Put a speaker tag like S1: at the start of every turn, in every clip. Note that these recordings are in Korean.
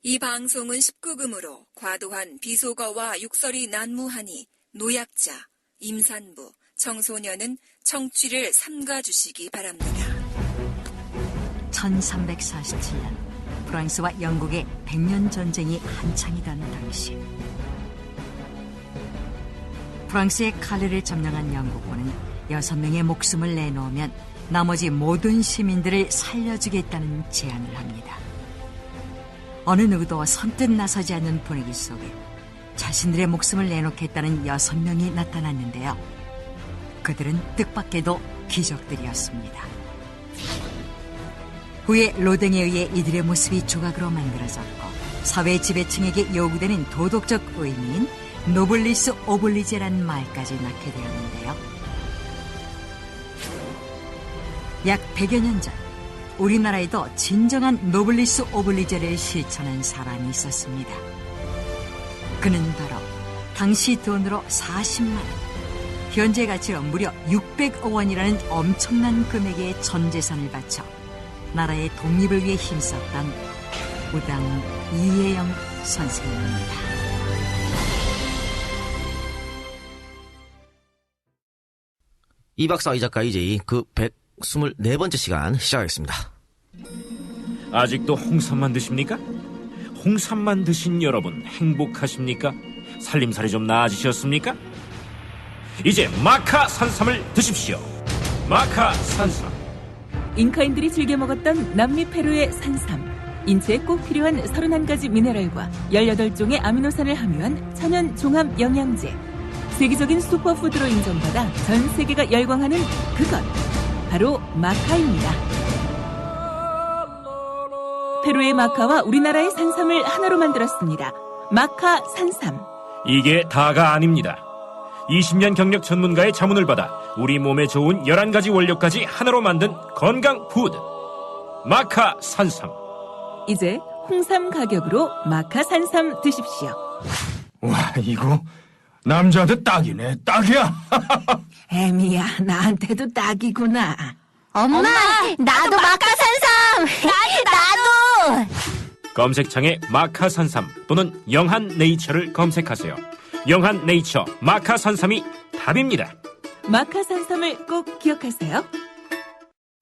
S1: 이 방송은 19금으로 과도한 비속어와 욕설이 난무하니 노약자, 임산부, 청소년은 청취를 삼가주시기 바랍니다.
S2: 1347년 프랑스와 영국의 100년 전쟁이 한창이던 당시 프랑스의 칼레를 점령한 영국군은 6명의 목숨을 내놓으면 나머지 모든 시민들을 살려주겠다는 제안을 합니다. 어느 누구도 선뜻 나서지 않는 분위기 속에 자신들의 목숨을 내놓겠다는 6명이 나타났는데요. 그들은 뜻밖에도 귀족들이었습니다. 후에 로댕에 의해 이들의 모습이 조각으로 만들어졌고 사회 지배층에게 요구되는 도덕적 의미인 노블리스 오블리제라는 말까지 낳게 되었는데요. 약 100여 년 전 우리나라에도 진정한 노블리스 오블리제를 실천한 사람이 있었습니다. 그는 바로 당시 돈으로 40만 원, 현재 가치로 무려 600억 원이라는 엄청난 금액의 전 재산을 바쳐 나라의 독립을 위해 힘썼던 우당 이혜영 선생입니다.
S3: 이 박사 이 작가 이제 그 124번째 시간 시작하겠습니다.
S4: 아직도 홍삼만 드십니까? 홍삼만 드신 여러분 행복하십니까? 살림살이 좀 나아지셨습니까? 이제 마카 산삼을 드십시오. 마카 산삼.
S5: 잉카인들이 즐겨 먹었던 남미 페루의 산삼. 인체에 꼭 필요한 31가지 미네랄과 18종의 아미노산을 함유한 천연 종합 영양제. 세계적인 슈퍼푸드로 인정받아 전 세계가 열광하는 그것. 바로 마카입니다. 페루의 마카와 우리나라의 산삼을 하나로 만들었습니다. 마카 산삼.
S4: 이게 다가 아닙니다. 20년 경력 전문가의 자문을 받아 우리 몸에 좋은 11가지 원료까지 하나로 만든 건강 푸드. 마카 산삼.
S5: 이제 홍삼 가격으로 마카 산삼 드십시오.
S6: 와, 이거 남자한테 딱이네. 딱이야.
S5: 애미야, 나한테도 딱이구나.
S7: 엄마, 나도 마카산삼! 나도!
S4: 검색창에 마카산삼 또는 영한네이처를 검색하세요. 영한네이처 마카산삼이 답입니다.
S5: 마카산삼을 꼭 기억하세요.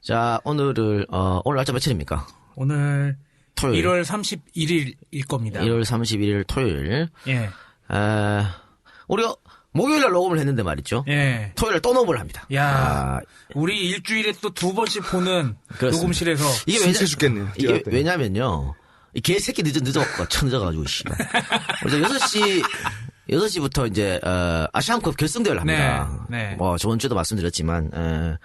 S3: 자, 오늘 날짜 며칠입니까?
S8: 오늘
S3: 토요일.
S8: 1월 31일일 겁니다.
S3: 1월 31일 토요일.
S8: 예.
S3: 우리가 목요일날 녹음을 했는데 말이죠.
S8: 예.
S3: 토요일에 또 녹음을 합니다.
S8: 야, 우리 일주일에 또 2번씩 보는
S3: 그렇습니다.
S8: 녹음실에서
S3: 이게
S6: 진짜 죽겠네요.
S3: 이게 왜냐면요. 이 개새끼 늦어가지고, 씨발. 그래서 6시부터 이제, 아시안컵 결승대회를 합니다.
S8: 네.
S3: 뭐, 저번 주에도 말씀드렸지만,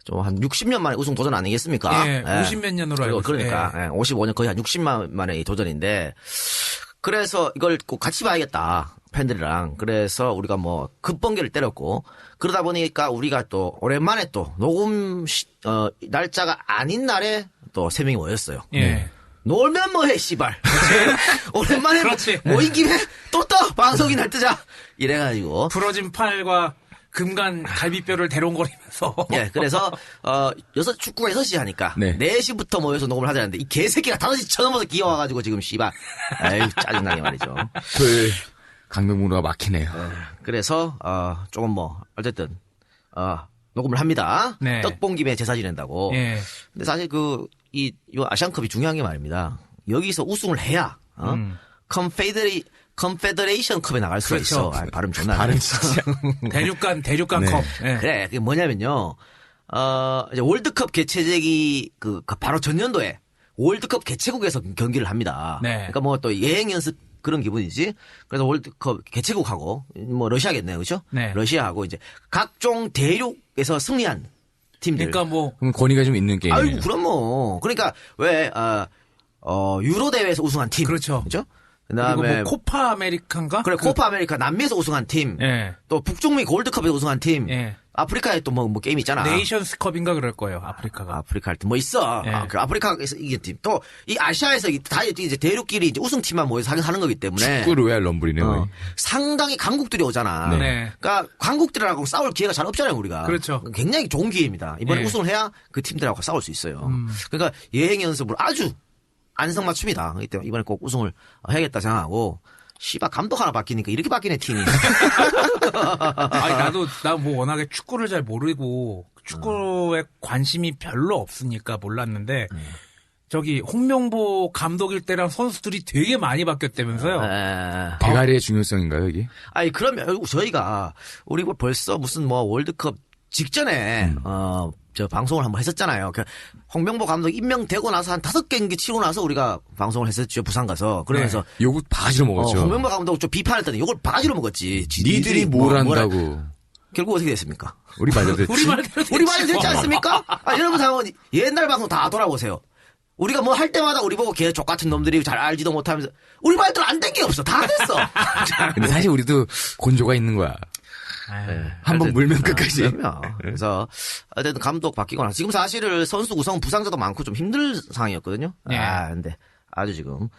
S3: 좀 한 60년 만에 우승 도전 아니겠습니까?
S8: 예, 50몇 년으로 알고 있어요.
S3: 그러니까, 55년 거의 한 60만 만의 도전인데, 그래서 이걸 꼭 같이 봐야겠다. 팬들이랑. 그래서 우리가 뭐, 급번개를 때렸고, 그러다 보니까 우리가 또, 오랜만에 또, 녹음, 날짜가 아닌 날에 또 3명이 모였어요.
S8: 예.
S3: 놀면 뭐해, 씨발. 오랜만에
S8: 그렇지.
S3: 모인 김에 또 방송이 날 뜨자. 이래가지고.
S8: 부러진 팔과 금간 갈비뼈를 대롱거리면서.
S3: 예, 그래서, 축구가 6시 하니까.
S6: 네.
S3: 4시부터 모여서 녹음을 하자는데, 이 개새끼가 5시 쳐넘어서 기어와가지고 지금, 씨발. 아유, 짜증나게 말이죠.
S6: 토요일 강명문화가 막히네요.
S3: 그래서, 조금 뭐, 어쨌든, 녹음을 합니다.
S8: 네.
S3: 떡본 김에 제사 지낸다고.
S8: 예.
S3: 근데 사실 이 아시안컵이 중요한 게 말입니다. 여기서 우승을 해야, 컨페더레이션 컵에 나갈 수가
S8: 그렇죠.
S3: 있어. 발음 존나.
S6: 발음 진짜.
S8: 대륙간
S6: 네.
S8: 컵. 예.
S3: 그래, 그게 뭐냐면요. 이제 월드컵 개최제기 바로 전년도에 월드컵 개최국에서 경기를 합니다.
S8: 네.
S3: 그러니까 뭐 또 예행 연습 그런 기분이지. 그래서 월드컵 개최국하고 뭐 러시아겠네요. 그렇죠?
S8: 네.
S3: 러시아하고 이제 각종 대륙에서 승리한 팀들.
S8: 그러니까 뭐
S6: 그럼 권위가 좀 있는 게임이에요.
S3: 아이고, 그럼 뭐. 그러니까 왜 유로 대회에서 우승한 팀.
S8: 그렇죠.
S3: 그죠?
S8: 그리고
S3: 그다음에
S8: 뭐 코파 아메리칸가?
S3: 그래, 코파 아메리카 남미에서 우승한 팀.
S8: 예.
S3: 또 북중미 골드컵에서 우승한 팀.
S8: 예.
S3: 아프리카에 또 뭐 게임 있잖아.
S8: 네이션스컵인가 그럴 거예요. 아프리카가.
S3: 아프리카 할 때 뭐 있어.
S8: 예.
S3: 그 아프리카에서 이긴 팀. 또 이 아시아에서 다 이제 대륙끼리 이제 우승팀만 모여서 하는 거기 때문에.
S6: 축구 로얄 럼블이네요.
S3: 상당히 강국들이 오잖아.
S8: 네.
S3: 그러니까 강국들하고 싸울 기회가 잘 없잖아요, 우리가.
S8: 그렇죠.
S3: 굉장히 좋은 기회입니다. 이번에
S8: 예.
S3: 우승을 해야 그 팀들하고 싸울 수 있어요. 그러니까 예행 연습을 아주 안성맞춤이다. 그렇기 때문에 이번에 꼭 우승을 해야겠다 생각하고 씨발 감독 하나 바뀌니까 이렇게 바뀌네 팀이.
S8: 아니 나 뭐 워낙에 축구를 잘 모르고 축구에 관심이 별로 없으니까 몰랐는데 저기 홍명보 감독일 때랑 선수들이 되게 많이 바뀌었다면서요?
S6: 대가리의 중요성인가요, 이게?
S3: 아니 그러면 저희가 우리 뭐 벌써 무슨 뭐 월드컵 직전에 저 방송을 한번 했었잖아요. 그 홍명보 감독 임명되고 나서 한 5경기 치고 나서 우리가 방송을 했었죠. 부산 가서. 그러면서
S6: 요거 바가지로 먹었죠.
S3: 홍명보 감독 좀 비판했더니 요걸 바가지로 먹었지.
S6: 니들이 뭘 한다고.
S3: 결국 어떻게 됐습니까?
S6: 우리 말대로 됐지.
S3: 우리 말이 됐지 않습니까? 여러분 상원 옛날 방송 다 돌아보세요. 우리가 뭐 할 때마다 우리 보고 걔 족같은 놈들이 잘 알지도 못하면서 우리 말대로 안 된 게 없어. 다 됐어.
S6: 근데 사실 우리도 곤조가 있는 거야. 한번 물면 끝까지.
S3: 그럼요. 그래서 어쨌든 감독 바뀌거나 지금 사실은 선수 구성 부상자도 많고 좀 힘들 상황이었거든요.
S8: 네.
S3: 근데 아주 지금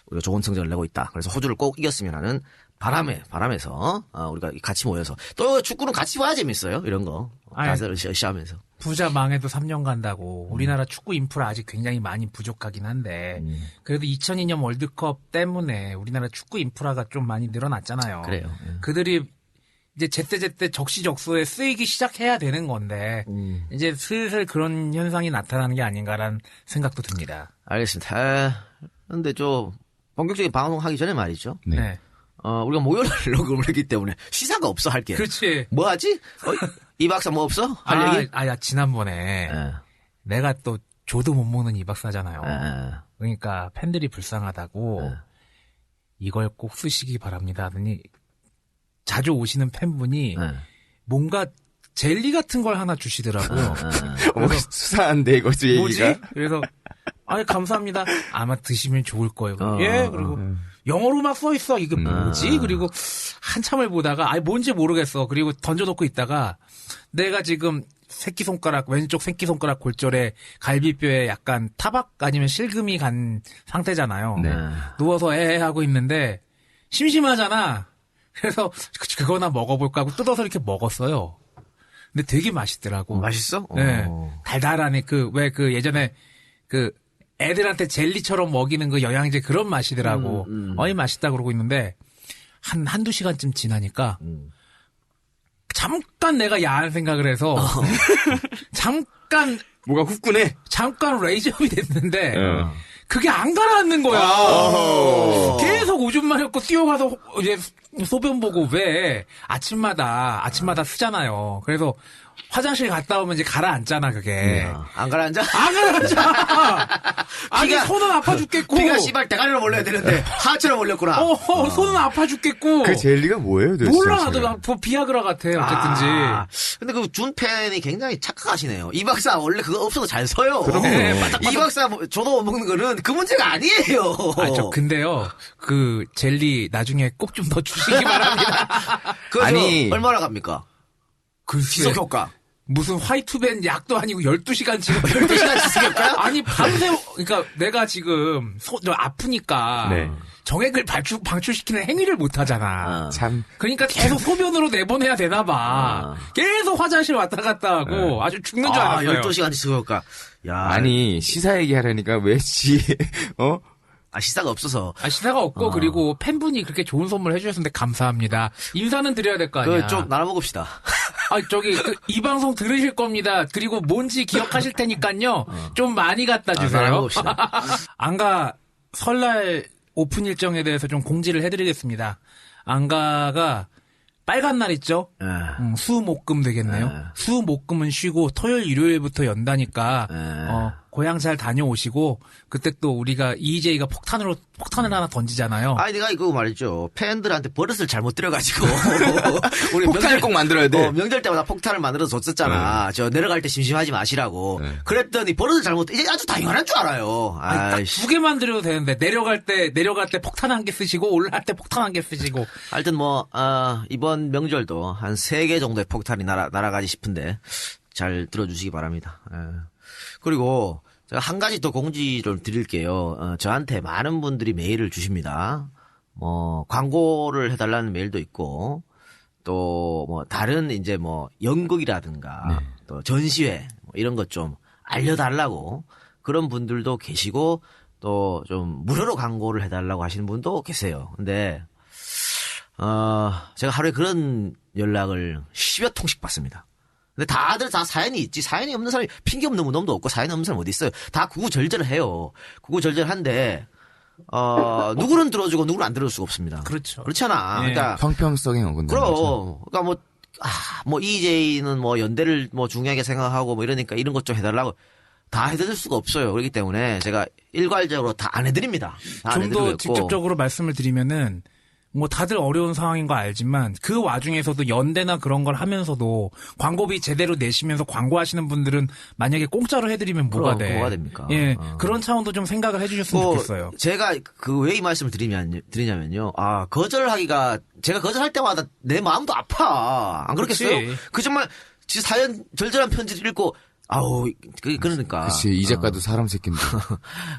S3: 우리가 좋은 성적을 내고 있다. 그래서 호주를 꼭 이겼으면 하는 바람에서 우리가 같이 모여서 또 축구는 같이 봐야 재밌어요. 이런 거. 다들 으쌰으쌰하면서.
S8: 부자 망해도 3년 간다고 우리나라 축구 인프라 아직 굉장히 많이 부족하긴 한데 그래도 2002년 월드컵 때문에 우리나라 축구 인프라가 좀 많이 늘어났잖아요.
S3: 그래요.
S8: 그들이 이제 제때제때 적시적소에 쓰이기 시작해야 되는 건데 이제 슬슬 그런 현상이 나타나는 게 아닌가라는 생각도 듭니다.
S3: 알겠습니다. 근데 좀 본격적인 방송하기 전에 말이죠.
S6: 네.
S3: 우리가 목요일에 녹음을 했기 때문에 시사가 없어 할 게.
S8: 그렇지.
S3: 뭐 하지? 이 박사 뭐 없어? 할 얘기?
S8: 야 지난번에 내가 또 조도 못 먹는 이 박사잖아요. 그러니까 팬들이 불쌍하다고 이걸 꼭 쓰시기 바랍니다 하더니 자주 오시는 팬분이 뭔가 젤리 같은 걸 하나 주시더라고요.
S6: 수사한데 이거지 얘기가.
S8: 뭐지? 그래서 감사합니다. 아마 드시면 좋을 거예요. 예, 그리고 영어로 막 써 있어. 이게 뭐지? 그리고 한참을 보다가 뭔지 모르겠어. 그리고 던져놓고 있다가 내가 지금 왼쪽 새끼손가락 골절에 갈비뼈에 약간 타박 아니면 실금이 간 상태잖아요.
S6: 네.
S8: 누워서 하고 있는데 심심하잖아. 그래서 그거나 먹어볼까 하고 뜯어서 이렇게 먹었어요. 근데 되게 맛있더라고.
S3: 맛있어?
S8: 네. 달달하네. 예전에 애들한테 젤리처럼 먹이는 그 영양제 그런 맛이더라고. 맛있다 그러고 있는데 한두 시간쯤 지나니까 잠깐 내가 야한 생각을 해서 잠깐
S6: 뭐가 후끈해.
S8: 잠깐 레이저업이 됐는데 그게 안 가라앉는 거야. 계속 오줌 마렵고 뛰어가서 이제 소변 보고 왜 아침마다 쓰잖아요. 그래서 화장실 갔다 오면 이제 가라앉잖아 그게.
S3: 안 가라앉아?
S8: 안 가라앉아. 아니 손은 아파 죽겠고.
S3: 피가 씨발 대가리로 몰려야 되는데 하체로 몰렸구나.
S8: 손은 아파 죽겠고.
S6: 그 젤리가 뭐예요, 도대체?
S8: 몰라 나도 비아그라 같아 어쨌든지.
S3: 근데 그 준 팬이 굉장히 착각하시네요. 이 박사 원래 그거 없어도 잘 서요. 이 박사 저도 못 먹는 거는 그 문제가 아니에요.
S8: 근데요 그 젤리 나중에 꼭 좀 더 주시기 바랍니다.
S3: 아니 얼마나 갑니까?
S8: 글쎄.
S3: 지속 효과.
S8: 무슨 화이트밴 약도 아니고 12시간 지금
S3: 12시간 지속 효과요?
S8: 아니 밤새 그러니까 내가 지금 아프니까
S6: 네.
S8: 정액을 방출시키는 행위를 못 하잖아.
S6: 참.
S8: 그러니까 계속 소변으로 내보내야 되나 봐. 계속 화장실 왔다 갔다 하고 아주 죽는 줄 알았어요.
S3: 12시간 지속 효과. 야.
S6: 아니 시사 얘기하라니까 왜
S3: 시사가 없어서.
S8: 시사가 없고 그리고 팬분이 그렇게 좋은 선물 해주셨는데 감사합니다. 인사는 드려야 될 거 아니야.
S3: 좀 나눠 먹읍시다.
S8: 이 방송 들으실 겁니다. 그리고 뭔지 기억하실 테니까요. 좀 많이 갖다 주세요.
S3: 나눠 먹읍시다.
S8: 안가 설날 오픈 일정에 대해서 좀 공지를 해드리겠습니다. 안가가 빨간 날 있죠? 수, 목, 금 되겠네요. 수, 목, 금은 쉬고 토요일, 일요일부터 연다니까 고향 잘 다녀오시고 그때 또 우리가 EJ가 폭탄을 하나 던지잖아요.
S3: 내가 이거 말이죠. 팬들한테 버릇을 잘못 들여가지고 우리
S6: 폭탄을 꼭 만들어야 돼.
S3: 명절 때마다 폭탄을 만들어서 줬었잖아. 저 내려갈 때 심심하지 마시라고. 그랬더니 버릇을 잘못 이제 아주 당연한 줄 알아요.
S8: 두 개 만들어도 되는데 내려갈 때 폭탄 한 개 쓰시고 올라갈 때 폭탄 한 개 쓰시고.
S3: 하여튼 이번 명절도 한 3개 정도의 폭탄이 날아가지 싶은데 잘 들어주시기 바랍니다. 그리고 제가 한 가지 더 공지를 드릴게요. 저한테 많은 분들이 메일을 주십니다. 광고를 해달라는 메일도 있고, 또 다른 이제 연극이라든가, 또 전시회, 이런 것 좀 알려달라고 그런 분들도 계시고, 또 좀 무료로 광고를 해달라고 하시는 분도 계세요. 근데 제가 하루에 그런 연락을 10여 통씩 받습니다. 근데 다들 다 사연이 있지. 사연이 없는 사람이 핑계 없는 놈도 없고 사연이 없는 사람이 어디 있어요. 다 구구절절해요. 구구절절한데 누구는 들어주고 누구는 안 들어줄 수가 없습니다.
S8: 그렇죠.
S3: 그렇잖아.
S8: 예.
S3: 그러니까
S6: 평평성에 어긋나는 거죠.
S3: 그러니까 뭐 EJ는 뭐 연대를 뭐 중요하게 생각하고 뭐 이러니까 이런 것 좀 해달라고 다 해드릴 수가 없어요. 그렇기 때문에 제가 일괄적으로 다 안 해드립니다. 다 안
S8: 좀
S3: 해드리고
S8: 더
S3: 있고.
S8: 직접적으로 말씀을 드리면은 뭐 다들 어려운 상황인 거 알지만 그 와중에서도 연대나 그런 걸 하면서도 광고비 제대로 내시면서 광고하시는 분들은 만약에 공짜로 해드리면 뭐가
S3: 그럼
S8: 돼?
S3: 뭐가 됩니까?
S8: 예, 그런 차원도 좀 생각을 해주셨으면 좋겠어요.
S3: 제가 왜 이 말씀을 드리냐면요. 거절하기가 제가 거절할 때마다 내 마음도 아파. 안 그렇겠어요?
S8: 그치.
S3: 그 정말 지 사연 절절한 편지를 읽고 그러니까.
S6: 그치, 이 작가도 사람 새끼인데.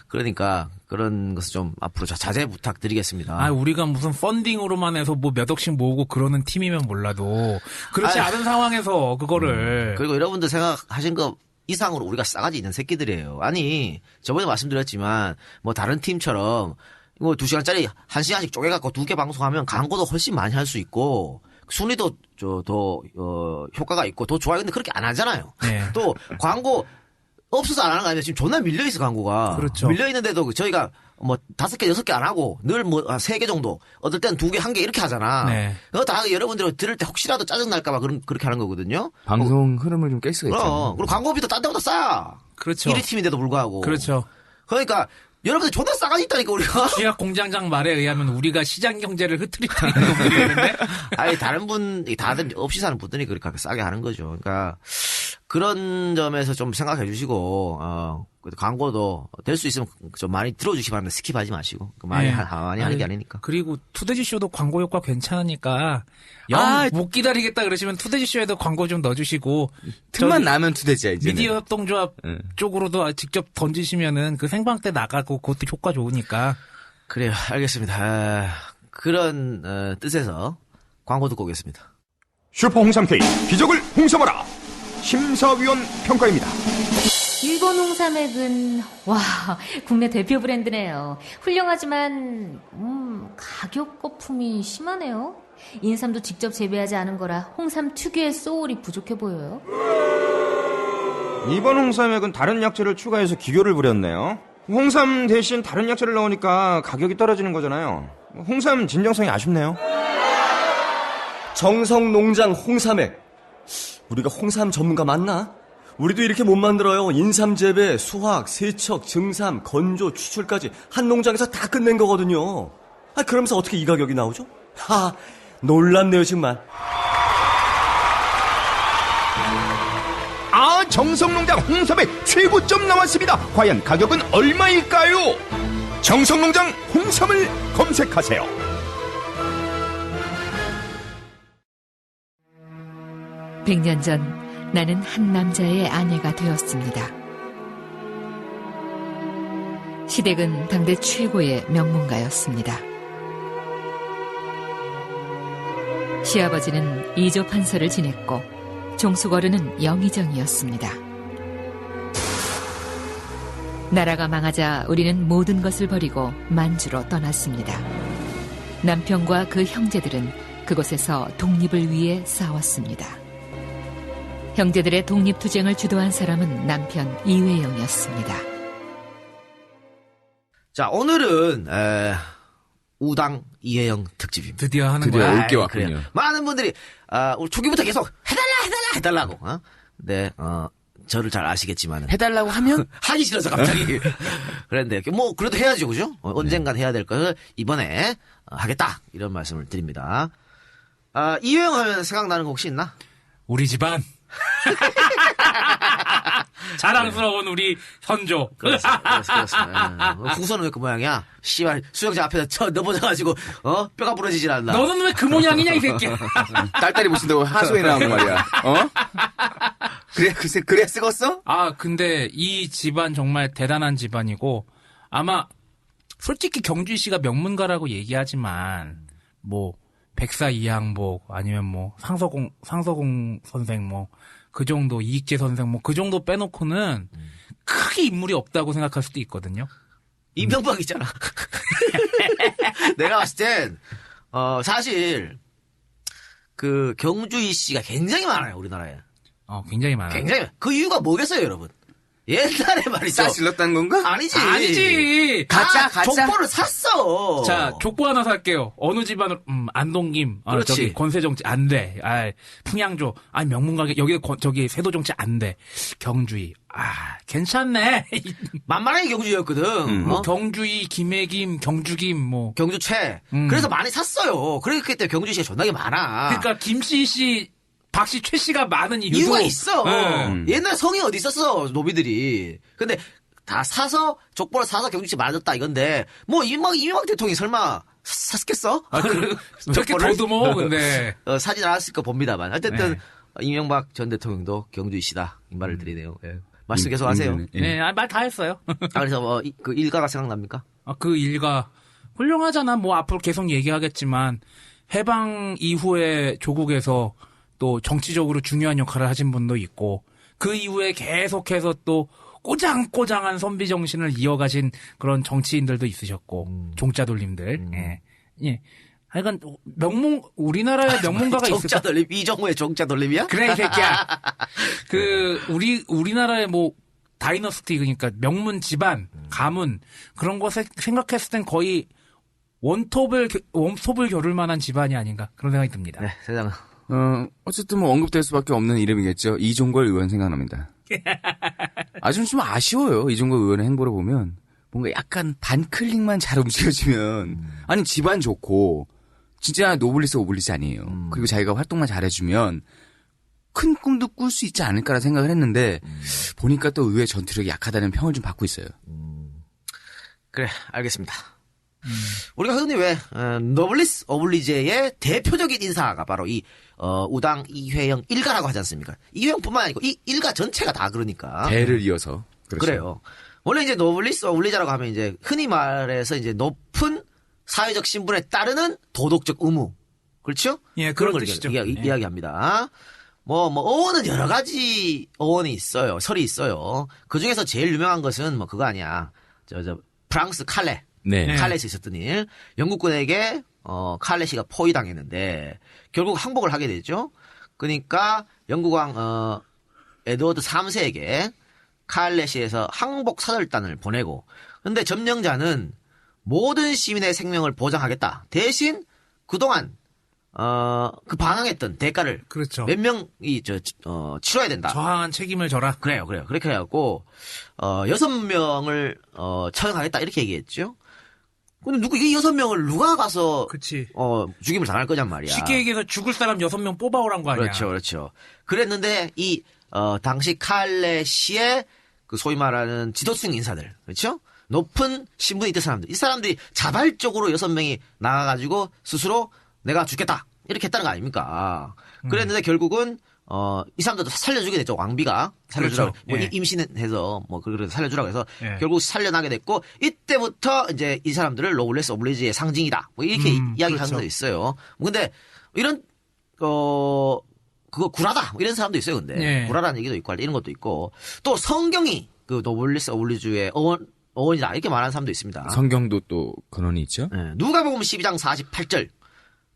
S3: 그러니까 그런 것을 좀 앞으로 자제 부탁드리겠습니다.
S8: 우리가 무슨 펀딩으로만 해서 뭐 몇 억씩 모으고 그러는 팀이면 몰라도 그렇지 않은 상황에서 그거를
S3: 그리고 여러분들 생각하신 거 이상으로 우리가 싸가지 있는 새끼들이에요. 아니 저번에 말씀드렸지만 뭐 다른 팀처럼 뭐 2시간짜리 1시간씩 쪼개갖고 2개 방송하면 광고도 훨씬 많이 할 수 있고 순위도 더 효과가 있고 더 좋아요. 근데 그렇게 안 하잖아요.
S8: 네.
S3: 또 광고 없어서 안 하는 거 아니에요. 지금 존나 밀려있어 광고가.
S8: 그렇죠.
S3: 밀려있는데도 저희가 뭐 5개 6개 안 하고 늘 뭐 3개 정도 어떨 때는 2개 1개 이렇게 하잖아.
S8: 네.
S3: 그거 다 여러분들 들을 때 혹시라도 짜증날까봐 그렇게 하는 거거든요.
S6: 방송 흐름을 좀 깰 수가 있잖아요.
S3: 그리고 광고비도 딴 데보다 싸.
S8: 그렇죠.
S3: 1위 팀인데도 불구하고.
S8: 그렇죠.
S3: 그러니까 여러분들 존나 싸가지 있다니까 우리가.
S8: 취약 공장장 말에 의하면 우리가 시장 경제를 흐트리는 놈들이는데.
S3: 아니 다들 없이 사는 분들이 그렇게 싸게 하는 거죠. 그러니까 그런 점에서 좀 생각해 주시고 광고도 될 수 있으면 좀 많이 들어주시기 바랍니다. 스킵하지 마시고 많이
S8: 네.
S3: 많이 하는 게 아니니까.
S8: 그리고 투데지 쇼도 광고 효과 괜찮으니까 못 기다리겠다 그러시면 투데지 쇼에도 광고 좀 넣어주시고
S6: 틈만 나면 투대지야, 이제.
S8: 미디어 협동조합 쪽으로도 직접 던지시면은 그 생방 때 나가고 그것도 효과 좋으니까.
S3: 그래요, 알겠습니다. 그런 뜻에서 광고 듣고 오겠습니다.
S9: 슈퍼 홍삼 K 기적을 홍삼하라 심사위원 평가입니다.
S7: 일본 홍삼액은 국내 대표 브랜드네요. 훌륭하지만 가격 거품이 심하네요. 인삼도 직접 재배하지 않은 거라 홍삼 특유의 소울이 부족해 보여요.
S9: 이번 홍삼액은 다른 약재를 추가해서 기교를 부렸네요. 홍삼 대신 다른 약재를 넣으니까 가격이 떨어지는 거잖아요. 홍삼 진정성이 아쉽네요.
S10: 정성농장 홍삼액. 우리가 홍삼 전문가 맞나? 우리도 이렇게 못 만들어요. 인삼 재배, 수확, 세척, 증삼, 건조, 추출까지 한 농장에서 다 끝낸 거거든요. 그러면서 어떻게 이 가격이 나오죠? 놀랍네요 정말.
S9: 정성농장 홍삼액 최고점 나왔습니다. 과연 가격은 얼마일까요? 정성농장 홍삼을 검색하세요.
S5: 백 년 전 나는 한 남자의 아내가 되었습니다. 시댁은 당대 최고의 명문가였습니다. 시아버지는 이조 판서를 지냈고 종숙어른은 영의정이었습니다. 나라가 망하자 우리는 모든 것을 버리고 만주로 떠났습니다. 남편과 그 형제들은 그곳에서 독립을 위해 싸웠습니다. 형제들의 독립투쟁을 주도한 사람은 남편 이회영이었습니다.
S3: 자, 오늘은 우당 이혜영 특집입니다.
S8: 드디어 하는
S6: 드디어
S8: 거야.
S6: 올게 왔군요.
S3: 그래요. 많은 분들이 우리 초기부터 계속 해달라고. 네, 저를 잘 아시겠지만
S6: 해달라고 하면?
S3: 하기 싫어서 갑자기 그랬는데 뭐 그래도 해야죠, 그죠? 언젠간 해야 될 것을 이번에 하겠다 이런 말씀을 드립니다. 이회영 하면 생각나는 거 혹시 있나?
S8: 우리 집안. 자랑스러운 우리 현조.
S3: 그렇습니다. 후손은 왜 그 모양이야? 씨발 수영장 앞에서 넘어져가지고 뼈가 부러지질 않나?
S8: 너는 왜 그 모양이냐 이 새끼야.
S6: 딸딸이 보신다고 하소에 나온 말이야. 그래 쓰겄어?
S8: 근데 이 집안 정말 대단한 집안이고 아마 솔직히 경주시가 명문가라고 얘기하지만 뭐 백사 이항복 아니면 뭐 상서공 선생 뭐 그 정도 이익재 선생 뭐 그 정도 빼놓고는 크게 인물이 없다고 생각할 수도 있거든요.
S3: 이명박이잖아. 내가 봤을 땐, 사실, 그, 경주이 씨가 굉장히 많아요, 우리나라에.
S8: 굉장히 많아요.
S3: 굉장히, 그 이유가 뭐겠어요, 여러분? 옛날에 말이죠.
S6: 싹 질렀다는 건가?
S8: 아니지.
S3: 가짜. 족보를 샀어.
S8: 자, 족보 하나 살게요. 어느 집안으로, 안동김.
S3: 그렇지.
S8: 저기, 권세정치 안 돼. 풍양조. 명문가게, 저기, 세도정치 안 돼. 경주이. 괜찮네.
S3: 만만하게 경주였거든.
S8: 뭐, 경주이, 김해김, 경주김, 뭐.
S3: 경주채. 그래서 많이 샀어요. 그렇기 때문에 경주시가 존나게 많아.
S8: 그러니까, 김씨, 박씨, 최씨가 많은
S3: 이유가 있어.
S8: 네.
S3: 옛날 성이 어디 있었어, 노비들이. 근데 다 사서, 족보를 사서 경주시 만들었다 이건데, 뭐, 이명박 대통령이 설마 샀겠어?
S8: 저렇게 더듬어, 근데.
S3: 사진 나왔을 거 봅니다만. 어쨌든,
S8: 네.
S3: 이명박 전 대통령도 경주이시다. 이 말을 드리네요. 예. 말씀 계속 하세요.
S8: 네, 말 다 했어요.
S3: 그래서 뭐, 그 일가가 생각납니까?
S8: 그 일가 훌륭하잖아. 뭐 앞으로 계속 얘기하겠지만 해방 이후에 조국에서 또 정치적으로 중요한 역할을 하신 분도 있고 그 이후에 계속해서 또 꼬장꼬장한 선비 정신을 이어가신 그런 정치인들도 있으셨고 종자돌림들. 예. 하여간 우리나라에 명문가가 있을
S3: 종자돌림 이정우의 종자돌림이야?
S8: 그래 이 새끼야. 우리나라의 뭐 다이너스티 그러니까 명문 집안 가문 그런 거 생각했을 땐 거의 원톱을 겨룰 만한 집안이 아닌가 그런 생각이 듭니다.
S3: 네, 세상은.
S6: 어쨌든 뭐 언급될 수밖에 없는 이름이겠죠. 이종걸 의원 생각납니다. 좀 아쉬워요. 이종걸 의원의 행보를 보면 뭔가 약간 반클릭만 잘 움직여지면 아니 집안 좋고 진짜 노블리스 오블리스 아니에요. 그리고 자기가 활동만 잘해주면 큰 꿈도 꿀 수 있지 않을까라 생각을 했는데 보니까 또 의회 전투력이 약하다는 평을 좀 받고 있어요.
S3: 그래, 알겠습니다. 우리가 흔히 왜 노블리스 오블리제의 대표적인 인사가 바로 이 우당 이회영 일가라고 하지 않습니까? 이회영뿐만 아니고 이 일가 전체가 다 그러니까.
S6: 대를 이어서. 그렇죠.
S3: 그래요. 원래 이제 노블리스 오블리제라고 하면 이제 흔히 말해서 이제 높은 사회적 신분에 따르는 도덕적 의무. 그렇죠?
S8: 예,
S3: 그런
S8: 그런
S3: 걸
S8: 뜻이죠.
S3: 이야기합니다. 뭐 어원은 여러 가지 어원이 있어요. 설이 있어요. 그 중에서 제일 유명한 것은 뭐 그거 아니야. 프랑스 칼레.
S6: 네.
S3: 칼렛이 있었던 일. 영국군에게 칼렛이가 포위당했는데 결국 항복을 하게 되죠. 그러니까 영국왕 에드워드 3세에게 칼렛시에서 항복 사절단을 보내고 근데 점령자는 모든 시민의 생명을 보장하겠다. 대신 그동안 그 반항했던 대가를
S8: 그렇죠.
S3: 몇 명이 치러야 된다.
S8: 저항한 책임을 져라.
S3: 그래요. 그렇게 해갖고 6명을 처형하겠다 이렇게 얘기했죠. 근데 이 6명을 누가 가서
S8: 그치.
S3: 죽임을 당할 거냔 말이야.
S8: 쉽게 얘기해서 죽을 사람 6명 뽑아오란 거 아니야.
S3: 그렇죠. 그랬는데 이 당시 칼렛시의 그 소위 말하는 지도층 인사들, 그렇죠? 높은 신분이 있던 사람들, 이 사람들이 자발적으로 6명이 나가가지고 스스로 내가 죽겠다 이렇게 했다는 거 아닙니까? 그랬는데 결국은 이 사람들도 살려주게 됐죠. 왕비가 살려주라고
S8: 그렇죠.
S3: 뭐
S8: 예.
S3: 임신해서 뭐 그래서 살려주라고 해서
S8: 예.
S3: 결국 살려나게 됐고 이때부터 이제 이 사람들을 노블레스 오블리지의 상징이다. 뭐 이렇게 이야기하는
S8: 그렇죠.
S3: 사람도 있어요. 뭐 근데 이런 그거 구라다 뭐 이런 사람도 있어요. 근데
S8: 예.
S3: 구라라는 얘기도 있고 이런 것도 있고 또 성경이 그 노블레스 오블리주의 어원이다 이렇게 말하는 사람도 있습니다.
S6: 성경도 또 근원이 있죠.
S3: 예. 누가복음 12장 48절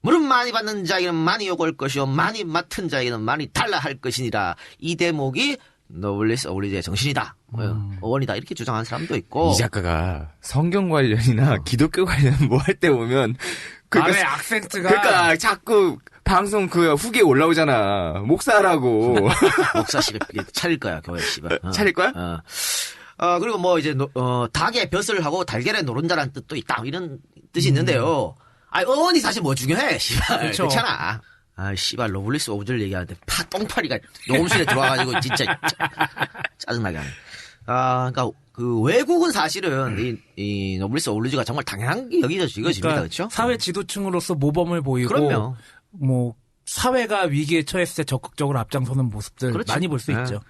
S3: 무릇 많이 받는 자에게는 많이 요구할 것이요 많이 맡은 자에게는 많이 달라 할 것이니라. 이 대목이 노블레스 오블리주의 정신이다. 어원이다 이렇게 주장하는 사람도 있고.
S6: 이 작가가 성경 관련이나 기독교 관련 뭐 할 때 보면
S8: 말의 악센트가
S6: 그러니까 자꾸 방송 그 후기에 올라오잖아. 목사라고.
S3: 목사 씨가 차릴 거야 교회 씨발.
S6: 차릴 거야?
S3: 그리고 뭐 이제 닭의 벼슬을 하고 달걀의 노른자라는 뜻도 있다 이런 뜻이 있는데요. 어원이 사실 뭐 중요해 씨발.
S8: 그렇죠.
S3: 그렇잖아. 씨발 노블리스 오브리를 얘기하는데 똥파리가 녹음실에 들어와가지고 진짜 짜증나게 하네. 그러니까 그 외국은 사실은 이 노블리스 오블리주가 정말 당연한 게 여기저기입니다.
S8: 그러니까
S3: 그렇죠?
S8: 사회 지도층으로서 모범을 보이고
S3: 그럼요.
S8: 뭐 사회가 위기에 처했을 때 적극적으로 앞장서는 모습들
S3: 그렇죠.
S8: 많이 볼 수
S3: 네.
S8: 있죠.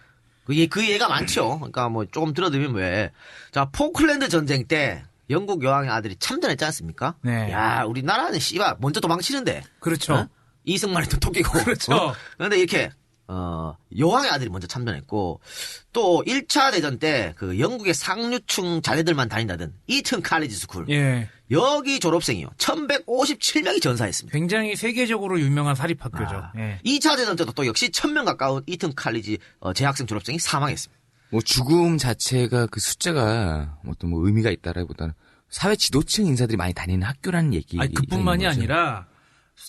S3: 그 예가 많죠. 그러니까 뭐 조금 들어드리면 자 포클랜드 전쟁 때 영국 여왕의 아들이 참전했지 않습니까?
S8: 네.
S3: 야 우리나라는 씨발 먼저 도망치는데.
S8: 그렇죠.
S3: 이승만이 또 토끼고.
S8: 그렇죠.
S3: 그런데 이렇게 여왕의 아들이 먼저 참전했고, 또 1차 대전 때 그 영국의 상류층 자녀들만 다닌다던 이튼 칼리지 스쿨.
S8: 예.
S3: 여기 졸업생이요. 1157명이 전사했습니다.
S8: 굉장히 세계적으로 유명한 사립학교죠. 예.
S3: 2차 대전 때도 또 역시 1000명 가까운 이튼 칼리지 재학생 졸업생이 사망했습니다.
S6: 뭐 죽음 자체가 그 숫자가 어떤 뭐 의미가 있다라기보다는 사회 지도층 인사들이 많이 다니는 학교라는 얘기.
S8: 아니, 그뿐만이 아니라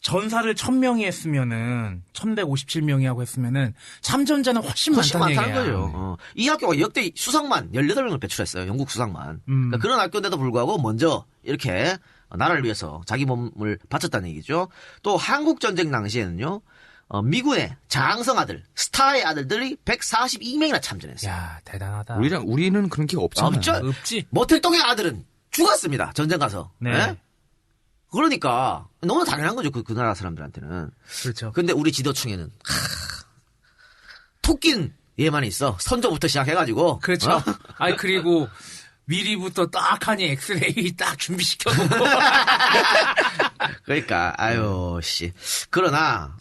S8: 전사를 1000명이 했으면은 1157명이 하고 했으면은 참전자는 훨씬
S3: 훨씬
S8: 많다는
S3: 많다는
S8: 얘기야.
S3: 거죠. 이 학교가 역대 수상만 18명을 배출했어요. 영국 수상만. 그러니까 그런 학교인데도 불구하고 먼저 이렇게 나라를 위해서 자기 몸을 바쳤다는 얘기죠. 또 한국전쟁 당시에는요. 미군의 장성 아들, 스타의 아들들이 142명이나 참전했어요.
S8: 야, 대단하다.
S6: 우리는 그런 기가 없잖아.
S3: 없죠?
S8: 없지.
S3: 모텔동의 아들은 죽었습니다. 전쟁 가서.
S8: 네.
S3: 예? 그러니까 너무 당연한 거죠. 그 나라 사람들한테는.
S8: 그렇죠.
S3: 근데 우리 지도층에는 토끼는 얘만 있어. 선조부터 시작해가지고.
S8: 그렇죠.
S3: 어?
S8: 아니, 그리고 미리부터 딱 하니 엑스레이 딱 준비시켜놓고.
S3: 그러니까 아유 씨. 그러나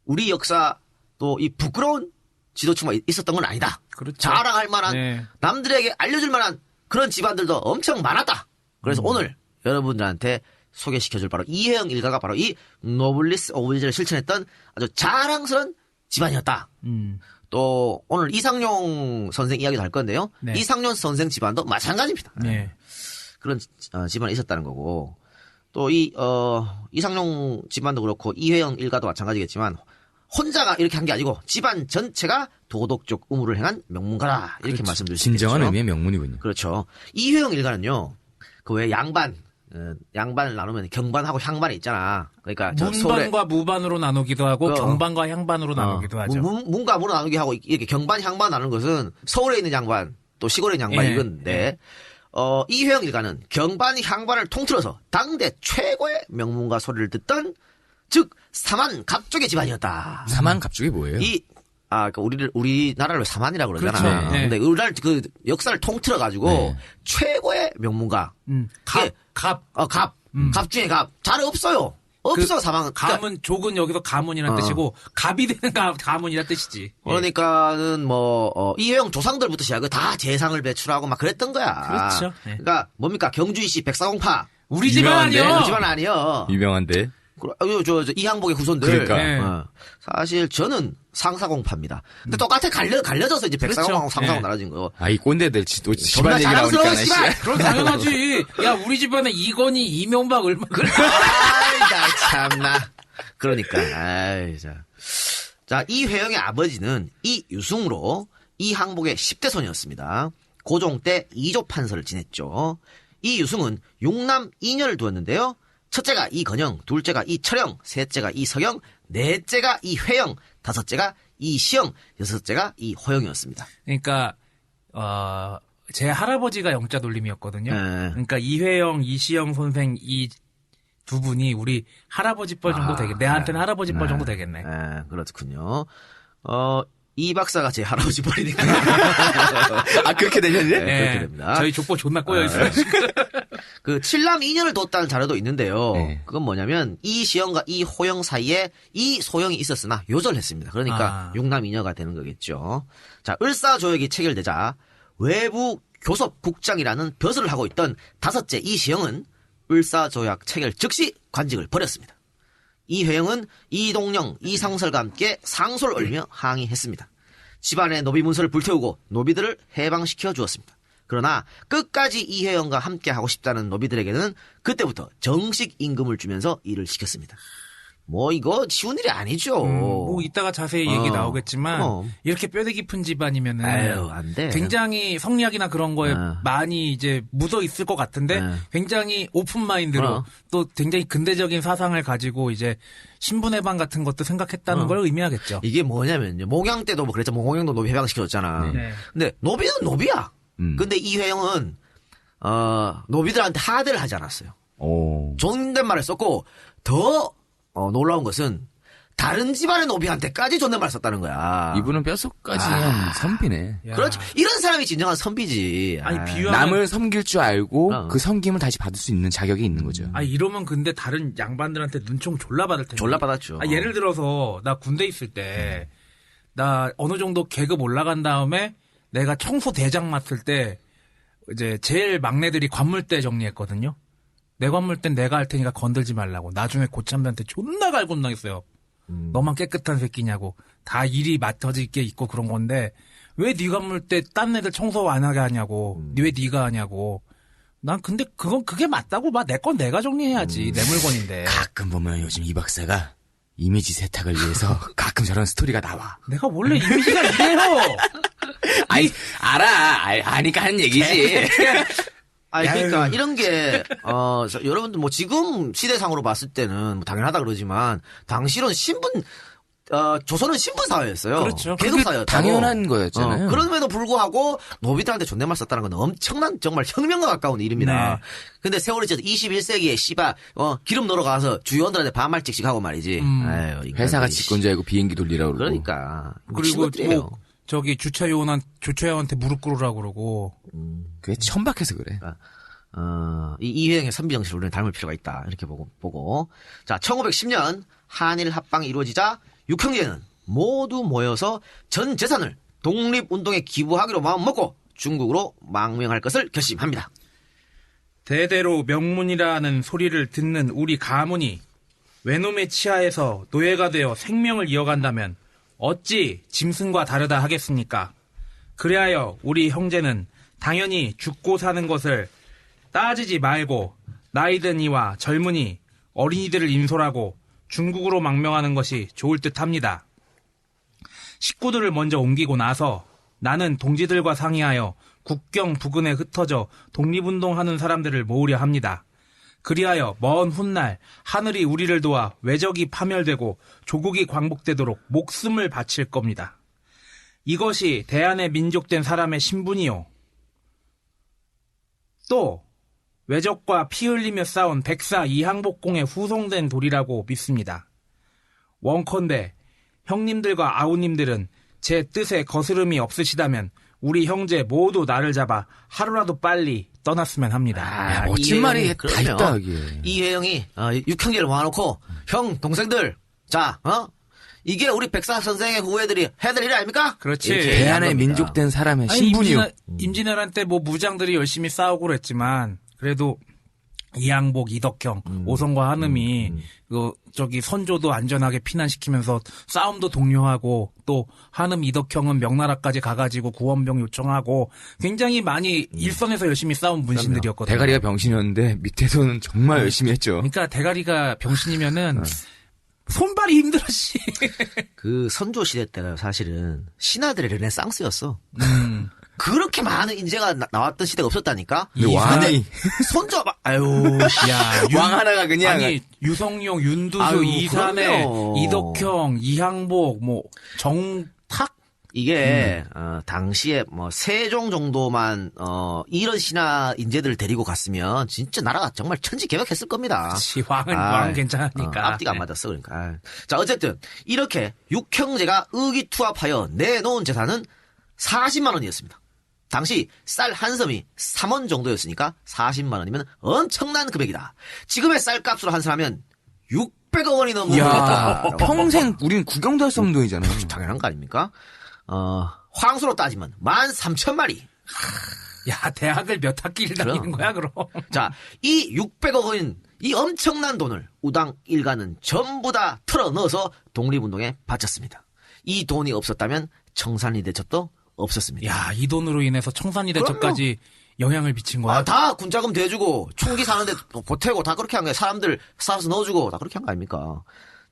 S3: 우리 역사 또 이 부끄러운 지도층만 있었던 건 아니다.
S8: 그렇죠.
S3: 자랑할 만한
S8: 네.
S3: 남들에게 알려줄 만한 그런 집안들도 엄청 많았다. 그래서 오늘 여러분들한테 소개시켜줄 바로 이회영 일가가 바로 이 노블리스 오블리제를 실천했던 아주 자랑스러운 집안이었다. 또 오늘 이상용 선생 이야기도 할 건데요.
S8: 네.
S3: 이상용 선생 집안도 마찬가지입니다.
S8: 네.
S3: 그런 집안이 있었다는 거고 또 이상용 집안도 그렇고 이회영 일가도 마찬가지겠지만 혼자가 이렇게 한 게 아니고 집안 전체가 도덕적 의무를 행한 명문가라 이렇게
S6: 그렇죠.
S3: 말씀드릴 수 있겠죠.
S6: 진정한 의미의 명문이군요.
S3: 그렇죠. 이회영 일가는요. 그 왜 양반을 나누면 경반하고 향반이 있잖아. 그러니까 저 서울에
S8: 문반과 무반으로 나누기도 하고 경반과 향반으로 나누기도 하죠.
S3: 문과 무로 나누기 하고 이렇게 경반 향반 나누는 것은 서울에 있는 양반 또 시골에 있는 양반
S8: 예,
S3: 이건데 이회영 일가는 경반 향반을 통틀어서 당대 최고의 명문가 소리를 듣던 즉 사만 갑족의 집안이었다.
S6: 사만 갑족이 뭐예요?
S3: 그러니까 우리나라를 사만이라고 그러잖아.
S8: 그렇죠. 네.
S3: 근데 우리나라 그 역사를 통틀어 가지고
S6: 네.
S3: 최고의 명문가.
S8: 갑.
S3: 갑 중에 갑. 잘 없어요. 없어, 사망은.
S8: 감은, 족은 여기서 가문이란 뜻이고, 갑이 되는 가문이란 뜻이지.
S3: 그러니까는 이회영 조상들부터 시작해 다 재상을 배출하고 막 그랬던 거야.
S8: 그렇죠. 네.
S3: 그러니까 뭡니까? 경주이씨 백사공파.
S8: 우리 집안 아니요.
S3: 우리 집안 아니요.
S6: 유명한데.
S3: 저 이항복의 후손들.
S6: 그러니까.
S8: 네.
S3: 사실 저는 상사공파입니다. 근데 똑같아 갈려져서 이제 백사공하고
S8: 그렇죠.
S3: 상사공
S8: 네.
S3: 나눠진 거.
S6: 이 꼰대들
S3: 존나
S6: 집안 얘기
S3: 자랑스러워,
S6: 나오니까
S3: 씨발!
S8: 그럼 당연하지. 야, 우리 집안에 이건희, 이명박 얼마 그래.
S3: 아이다 참나. 그러니까. 아이 자, 이회영의 아버지는 이유승으로 이항복의 10대 손이었습니다. 고종 때 2조 판서를 지냈죠. 이유승은 6남 2녀를 두었는데요. 첫째가 이건영, 둘째가 이철영, 셋째가 이서영, 넷째가 이회영, 다섯째가 이시영, 여섯째가 이호영이었습니다.
S8: 그러니까, 제 할아버지가 영자 돌림이었거든요.
S3: 네.
S8: 그러니까 이회영, 이시영 선생 이 두 분이 우리 할아버지 뻘 정도 되겠네. 내한테는 할아버지 뻘 정도 되겠네.
S3: 그렇군요. 이 박사가 제 할아버지 뻘이니까.
S6: 그렇게 되셨네?
S3: 네, 그렇게 됩니다.
S8: 저희 족보 존나 꼬여있어요.
S3: 그 7남 2녀를 뒀다는 자료도 있는데요.
S6: 네.
S3: 그건 뭐냐면 이시영과 이호영 사이에 이소영이 있었으나 요절했습니다. 그러니까 6남 2녀가 되는 거겠죠. 자, 을사조약이 체결되자 외부 교섭국장이라는 벼슬을 하고 있던 다섯째 이시영은 을사조약 체결 즉시 관직을 버렸습니다. 이회영은 이동영, 이상설과 함께 상소를 올리며 항의했습니다. 집안의 노비 문서를 불태우고 노비들을 해방시켜 주었습니다. 그러나 끝까지 이회영과 함께 하고 싶다는 노비들에게는 그때부터 정식 임금을 주면서 일을 시켰습니다. 이거 쉬운 일이 아니죠.
S8: 이따가 자세히 얘기 나오겠지만 이렇게 뼈대 깊은 집안이면은
S3: 안 돼.
S8: 굉장히 성리학이나 그런 거에 많이 이제 묻어 있을 것 같은데 굉장히 오픈 마인드로 또 굉장히 근대적인 사상을 가지고 이제 신분해방 같은 것도 생각했다는 걸 의미하겠죠.
S3: 이게 뭐냐면요. 몽양 때도 그랬죠. 몽양도 노비 해방시켜줬잖아.
S8: 네.
S3: 근데 노비는 노비야. 근데 이회영은 노비들한테 하대를 하지 않았어요. 존댓말을 썼고 더 놀라운 것은 다른 집안의 노비한테까지 존댓말 썼다는 거야.
S6: 이분은 뼛속까지 그냥 선비네.
S8: 야.
S3: 그렇지. 이런 사람이 진정한 선비지.
S8: 아니,
S3: 아.
S8: 비유하면.
S6: 남을 섬길 줄 알고
S3: 어.
S6: 그 섬김을 다시 받을 수 있는 자격이 있는 거죠.
S8: 아, 이러면 근데 다른 양반들한테 눈총 졸라 받을 텐데.
S3: 졸라 받았죠.
S8: 아, 예를 들어서, 나 군대 있을 때, 나 어느 정도 계급 올라간 다음에, 내가 청소 대장 맡을 때, 이제 제일 막내들이 관물대 정리했거든요. 내 관물대는 내가 할 테니까 건들지 말라고. 나중에 고참들한테 존나 갈굼당했어요. 너만 깨끗한 새끼냐고. 다 일이 맡아질 게 있고 그런 건데 왜 네 관물대 딴 애들 청소 안 하게 하냐고. 왜 네가 하냐고. 난 근데 그게 맞다고 봐. 내 건 내가 정리해야지. 내 물건인데.
S6: 가끔 보면 요즘 이 박사가 이미지 세탁을 위해서 가끔 저런 스토리가 나와.
S8: 내가 원래 이미지가 이래요.
S6: 아니, 아니까 하는 얘기지.
S3: 아니, 그러니까, 이런 게, 여러분들 뭐 지금 시대상으로 봤을 때는 뭐 당연하다 그러지만, 당시로는 조선은 신분사회였어요.
S8: 그렇죠.
S3: 계급사회였다고.
S6: 당연한 거였잖아요.
S3: 그럼에도 불구하고, 노비들한테 존댓말 썼다는 건 엄청난, 정말 혁명과 가까운 일입니다.
S8: 네.
S3: 근데 세월이 지나서 21세기에 기름 넣으러 가서 주요원들한테 반말찍씩 하고 말이지. 아유,
S6: 회사가
S3: 인간들이,
S6: 집권자이고 비행기 돌리라고 그러고.
S3: 그러니까.
S8: 그리고
S3: 미친놈들이에요.
S8: 뭐 저기 주차요원한테 무릎 꿇으라고 그러고.
S6: 그게 천박해서 그래.
S3: 이 이회영의 선비 정신을 우리는 닮을 필요가 있다. 이렇게 보고. 자, 1510년 한일 합방이 이루어지자 육형제는 모두 모여서 전 재산을 독립운동에 기부하기로 마음먹고 중국으로 망명할 것을 결심합니다.
S8: 대대로 명문이라는 소리를 듣는 우리 가문이 외놈의 치하에서 노예가 되어 생명을 이어간다면 어찌 짐승과 다르다 하겠습니까? 그리하여 우리 형제는 당연히 죽고 사는 것을 따지지 말고 나이든 이와 젊은이, 어린이들을 인솔하고 중국으로 망명하는 것이 좋을 듯합니다. 식구들을 먼저 옮기고 나서 나는 동지들과 상의하여 국경 부근에 흩어져 독립운동하는 사람들을 모으려 합니다. 그리하여 먼 훗날 하늘이 우리를 도와 외적이 파멸되고 조국이 광복되도록 목숨을 바칠 겁니다. 이것이 대한의 민족된 사람의 신분이요. 또 외적과 피 흘리며 싸운 백사 이항복공의 후송된 도리라고 믿습니다. 원컨대 형님들과 아우님들은 제 뜻에 거스름이 없으시다면 우리 형제 모두 나를 잡아 하루라도 빨리 떠났으면 합니다.
S6: 멋진 말이 다
S3: 그러면
S6: 있다, 이게.
S3: 이회영이 육형제를 모아놓고 형 동생들 자 이게 우리 백사 선생의 후예들이 해야 될 일 아닙니까?
S8: 그렇지.
S3: 이렇게 얘기한
S6: 대한의
S3: 겁니다.
S6: 민족된 사람의
S8: 아니,
S6: 신분이요.
S8: 임진왜란 때 뭐 무장들이 열심히 싸우고 그랬지만 그래도 이항복, 이덕형, 오성과 한음이 저기 선조도 안전하게 피난시키면서 싸움도 독려하고 또 한음, 이덕형은 명나라까지 가가지고 구원병 요청하고 굉장히 많이 일선에서 열심히 싸운 문신들이었거든요.
S6: 대가리가 병신이었는데 밑에서는 정말 열심히 했죠.
S8: 그러니까 대가리가 병신이면은 손발이 힘들어 씨.
S3: 그 선조 시대 때가 사실은 신하들의 르네상스였어. 그렇게 많은 인재가 나왔던 시대가 없었다니까.
S6: 근데 왕이
S3: 손조 아유
S8: 야,
S6: 왕 하나가 그냥
S8: 아니 유성룡, 윤두수,
S3: 아유,
S8: 이산해,
S3: 그럼요.
S8: 이덕형, 이항복, 뭐 정탁
S3: 이게 당시에 뭐 세종 정도만 이런 신하 인재들을 데리고 갔으면 진짜 나라가 정말 천지개벽했을 겁니다.
S8: 왕은 괜찮으니까.
S3: 앞뒤가 안 맞았어 그러니까. 자 어쨌든 이렇게 육형제가 의기투합하여 내놓은 재산은 40만 원이었습니다. 당시 쌀 한 섬이 3원 정도였으니까 40만 원이면 엄청난 금액이다. 지금의 쌀값으로 환산하면 600억 원이 넘는
S6: 야,
S3: 돈이다.
S6: 평생 우린 구경도 할 수 없는 돈이잖아요.
S3: 당연한 거 아닙니까? 황소로 따지면 13,000마리.
S8: 야, 대학을 몇 학기를 다니는 거야, 그럼?
S3: 자, 이 600억 원인 이 엄청난 돈을 우당 일가는 전부 다 틀어 넣어서 독립운동에 바쳤습니다. 이 돈이 없었다면 청산리 대첩도 없었습니다.
S8: 야, 이 돈으로 인해서 청산리 대첩까지 영향을 미친 거야?
S3: 다 군자금 대주고 총기 사는데 보태고 다 그렇게 한 거야. 사람들 사서 넣어주고 다 그렇게 한 거 아닙니까?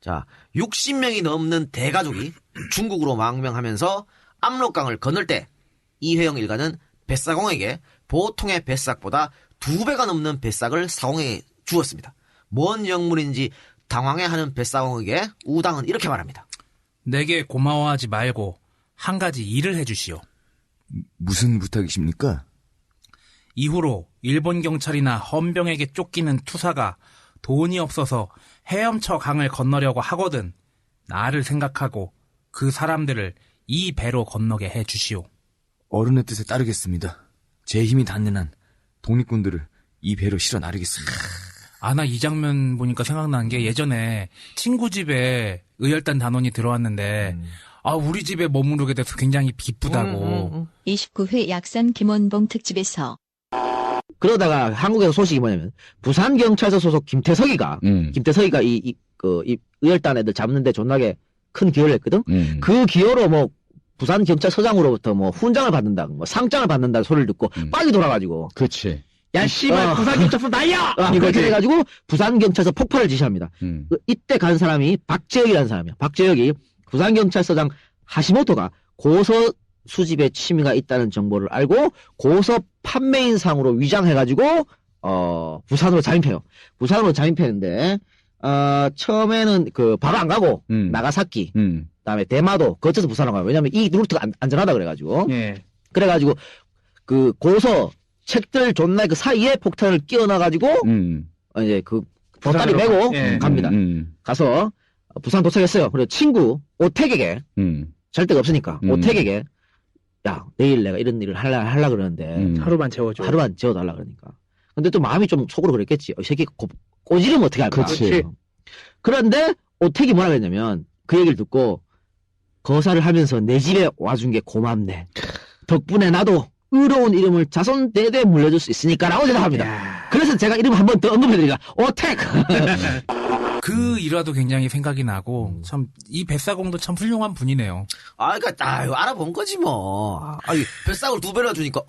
S3: 자, 60명이 넘는 대가족이 중국으로 망명하면서 압록강을 건널 때 이회영 일가는 뱃사공에게 보통의 뱃삭보다 2배가 넘는 뱃삭을 사공에 주었습니다. 뭔 영문인지 당황해하는 뱃사공에게 우당은 이렇게 말합니다.
S8: 내게 고마워하지 말고 한 가지 일을 해주시오.
S6: 무슨 부탁이십니까?
S8: 이후로 일본 경찰이나 헌병에게 쫓기는 투사가 돈이 없어서 헤엄쳐 강을 건너려고 하거든 나를 생각하고 그 사람들을 이 배로 건너게 해 주시오.
S6: 어른의 뜻에 따르겠습니다. 제 힘이 닿는 한 독립군들을 이 배로 실어 나르겠습니다.
S8: 아, 나 이 장면 보니까 생각난 게 예전에 친구 집에 의열단 단원이 들어왔는데 우리 집에 머무르게 돼서 굉장히 기쁘다고.
S11: 29회 약산 김원봉 특집에서
S12: 그러다가 한국에서 소식이 뭐냐면 부산경찰서 소속 김태석이가 이 의열단 애들 잡는데 존나게 큰 기여를 했거든. 그 기여로 뭐 부산경찰서장으로부터 뭐 훈장을 받는다, 뭐 상장을 받는다 소리를 듣고 빨리 돌아가지고.
S13: 그렇지.
S12: 야 씨발 부산경찰서 날려! 이렇게 해가지고 부산경찰서 폭발을 지시합니다. 이때 간 사람이 박재혁이라는 사람이야. 박재혁이 부산경찰서장 하시모토가 고서 수집에 취미가 있다는 정보를 알고 고서 판매인상으로 위장해가지고 부산으로 잠입해요. 부산으로 잠입했는데 처음에는 바로 안 가고 나가사키, 그다음에 대마도 거쳐서 부산으로 가요. 왜냐면 이 루트가 안전하다 그래가지고.
S8: 예.
S12: 그래가지고 그 고서 책들 존나 그 사이에 폭탄을 끼워놔가지고 이제 그 보따리 메고 갑니다. 가서 부산 도착했어요. 그리고 친구 오택에게 잘 데가 없으니까 오택에게 야 내일 내가 이런 일을 하려 그러는데
S8: 하루만 재워줘.
S12: 하루만 재워달라 그러니까. 근데 또 마음이 좀 속으로 그랬겠지. 이 새끼 꼬지르면 어떻게 할까.
S13: 그치.
S12: 그런데 오택이 뭐라 그랬냐면 그 얘기를 듣고 거사를 하면서 내 집에 와준 게 고맙네. 덕분에 나도 의로운 이름을 자손 대대 물려줄 수 있으니까라고 대답합니다. 그래서 제가 이름 한 번 더 언급해드리니까 오택.
S8: 그 일화도 굉장히 생각이 나고 참 이 뱃사공도 참 훌륭한 분이네요.
S3: 알아본 거지 뭐. 뱃삭을 2배나 주니까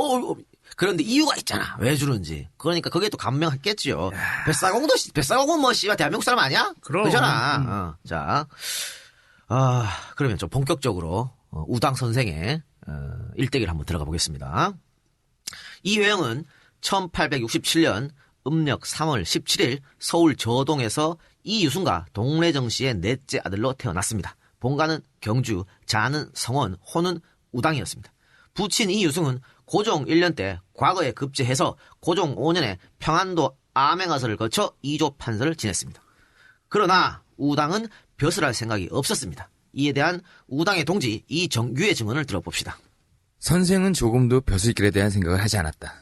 S3: 그런데 이유가 있잖아. 왜 주는지. 그러니까 그게 또 감명했겠지요. 뱃사공은 뭐 씨가 대한민국 사람 아니야?
S8: 그럼.
S3: 그잖아. 자, 그러면 좀 본격적으로 우당 선생의 일대기를 한번 들어가 보겠습니다. 이 여행은 1867년 음력 3월 17일 서울 저동에서 이유순과 동래정 씨의 넷째 아들로 태어났습니다. 본가는 경주, 자는 성원, 호는 우당이었습니다. 부친 이유승은 고종 1년 때 과거에 급제해서 고종 5년에 평안도 암행하설을 거쳐 2조 판서를 지냈습니다. 그러나 우당은 벼슬 할 생각이 없었습니다. 이에 대한 우당의 동지 이정규의 증언을 들어봅시다.
S6: 선생은 조금도 벼슬길에 대한 생각을 하지 않았다.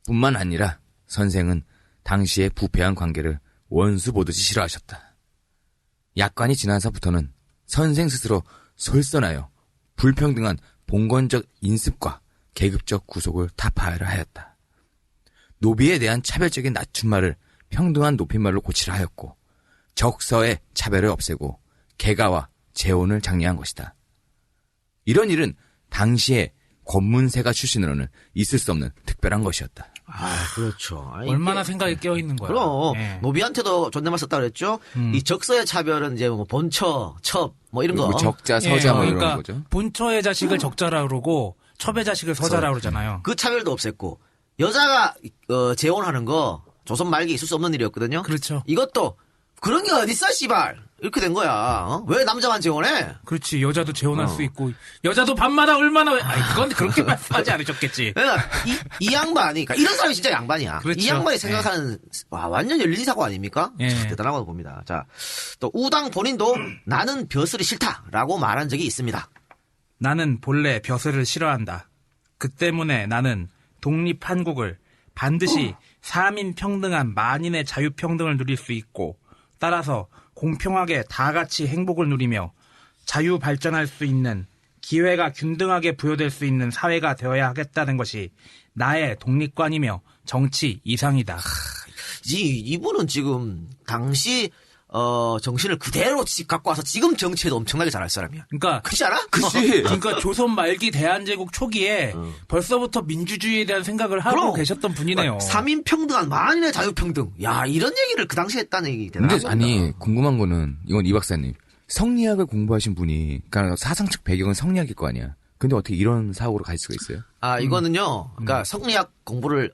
S6: 뿐만 아니라 선생은 당시의 부패한 관계를 원수 보듯이 싫어하셨다. 약관이 지나서부터는 선생 스스로 솔선하여 불평등한 봉건적 인습과 계급적 구속을 타파하려 하였다. 노비에 대한 차별적인 낮춤말을 평등한 높임말로 고치려 하였고 적서의 차별을 없애고 개가와 재혼을 장려한 것이다. 이런 일은 당시에 권문세가 출신으로는 있을 수 없는 특별한 것이었다.
S3: 그렇죠.
S8: 얼마나 생각이 깨어있는 거야.
S3: 그럼 노비한테도 존댓말 썼다 그랬죠. 이 적서의 차별은 이제 뭐 본처, 첩 뭐 이런 거.
S6: 적자, 서자 뭐
S8: 그러니까
S6: 이런 거죠.
S8: 본처의 자식을 적자라 그러고 첩의 자식을 서자라 그러잖아요.
S3: 그 차별도 없앴고 여자가 재혼하는 거 조선 말기 있을 수 없는 일이었거든요.
S8: 그렇죠.
S3: 이것도 그런 게 어딨어 씨발 이렇게 된 거야. 왜 남자만 재혼해?
S8: 그렇지. 여자도 재혼할 수 있고 여자도 밤마다 얼마나 그건 그렇게 말씀하지 않으셨겠지.
S3: 그러니까 이 양반이 그러니까 이런 사람이 진짜 양반이야.
S8: 그렇죠.
S3: 이 양반이 생각하는 완전 열린 사고 아닙니까?
S8: 예.
S3: 대단하다고 봅니다. 자, 또 우당 본인도 나는 벼슬이 싫다라고 말한 적이 있습니다.
S8: 나는 본래 벼슬을 싫어한다. 그 때문에 나는 독립 한국을 반드시 사민 평등한 만인의 자유평등을 누릴 수 있고 따라서 공평하게 다 같이 행복을 누리며 자유 발전할 수 있는 기회가 균등하게 부여될 수 있는 사회가 되어야 하겠다는 것이 나의 독립관이며 정치 이상이다.
S3: 이분은 지금 당시 정신을 그대로 갖고 와서 지금 정치에도 엄청나게 잘할 사람이야.
S8: 그러니까
S3: 그렇지 않아?
S6: 그치.
S8: 그러니까 조선 말기 대한제국 초기에 벌써부터 민주주의에 대한 생각을 하고 계셨던 분이네요.
S3: 사민평등한 만인의 자유평등. 야, 이런 얘기를 그 당시에 했다는 얘기 대단한
S6: 근데 아니 궁금한 거는 이건 이 박사님 성리학을 공부하신 분이 그러니까 사상적 배경은 성리학일 거 아니야. 근데 어떻게 이런 사고로 갈 수가 있어요?
S3: 이거는요. 그러니까 성리학 공부를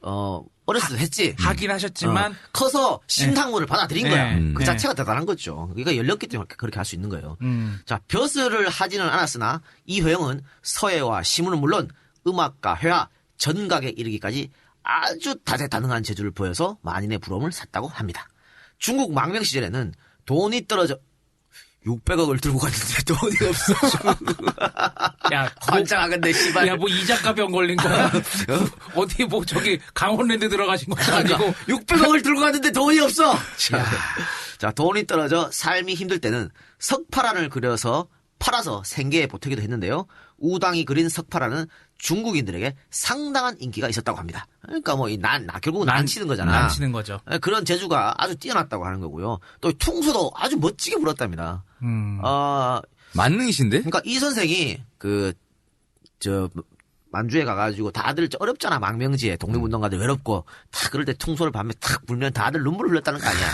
S3: 어렸을 때 했지.
S8: 하긴 하셨지만
S3: 커서 신학문을 받아들인 거야. 그
S8: 네.
S3: 자체가 대단한 거죠. 그러니까 열렸기 때문에 그렇게 할 수 있는 거예요. 자, 벼슬을 하지는 않았으나 이 회영은 서예와 시문은 물론 음악과 회화, 전각에 이르기까지 아주 다재다능한 재주를 보여서 만인의 부러움을 샀다고 합니다. 중국 망명 시절에는 돈이 떨어져 600억을 들고 갔는데 돈이 없어.
S8: 야,
S3: 환장하겠네, 씨발.
S8: 야, 뭐 이자가병 걸린 거야? 어디 뭐 저기 강원랜드 들어가신 것도 아니고
S3: 600억을 들고 갔는데 돈이 없어. 자, 돈이 떨어져 삶이 힘들 때는 석파란을 그려서 팔아서 생계에 보태기도 했는데요. 우당이 그린 석파란은 중국인들에게 상당한 인기가 있었다고 합니다. 그러니까 뭐 결국은 난치는 거잖아.
S8: 난치는 거죠.
S3: 그런 재주가 아주 뛰어났다고 하는 거고요. 또 퉁소도 아주 멋지게 불었답니다.
S6: 만능이신데?
S3: 그러니까 이 선생이 만주에 가가지고 다들 어렵잖아. 망명지에 독립운동가들 외롭고 다 그럴 때 퉁소를 밤에 탁 불면 다들 눈물을 흘렸다는 거 아니야.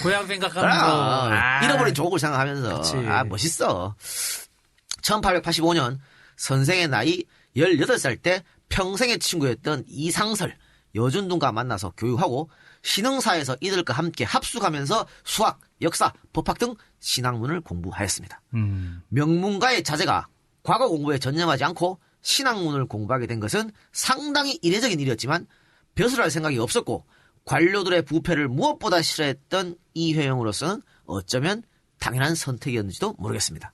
S8: 고향 생각하면서
S3: 잃어버린 조국을 생각하면서
S8: 그치.
S3: 멋있어. 1885년 선생의 나이 18살 때 평생의 친구였던 이상설, 여준둥과 만나서 교육하고 신흥사에서 이들과 함께 합숙하면서 수학, 역사, 법학 등 신학문을 공부하였습니다. 명문가의 자제가 과거 공부에 전념하지 않고 신학문을 공부하게 된 것은 상당히 이례적인 일이었지만 벼슬할 생각이 없었고 관료들의 부패를 무엇보다 싫어했던 이회영으로서는 어쩌면 당연한 선택이었는지도 모르겠습니다.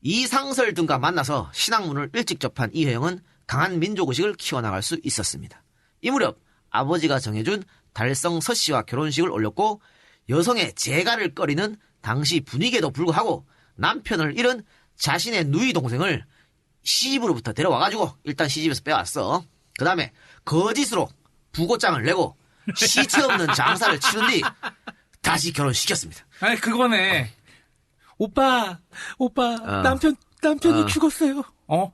S3: 이상설 등과 만나서 신학문을 일찍 접한 이회영은 강한 민족의식을 키워나갈 수 있었습니다. 이 무렵 아버지가 정해준 달성 서씨와 결혼식을 올렸고 여성의 재가를 꺼리는 당시 분위기에도 불구하고 남편을 잃은 자신의 누이 동생을 시집으로부터 데려와가지고 일단 시집에서 빼왔어. 그 다음에 거짓으로 부고장을 내고 시체 없는 장사를 치른 뒤 다시 결혼시켰습니다.
S8: 아니 그거네. 오빠 남편이 죽었어요.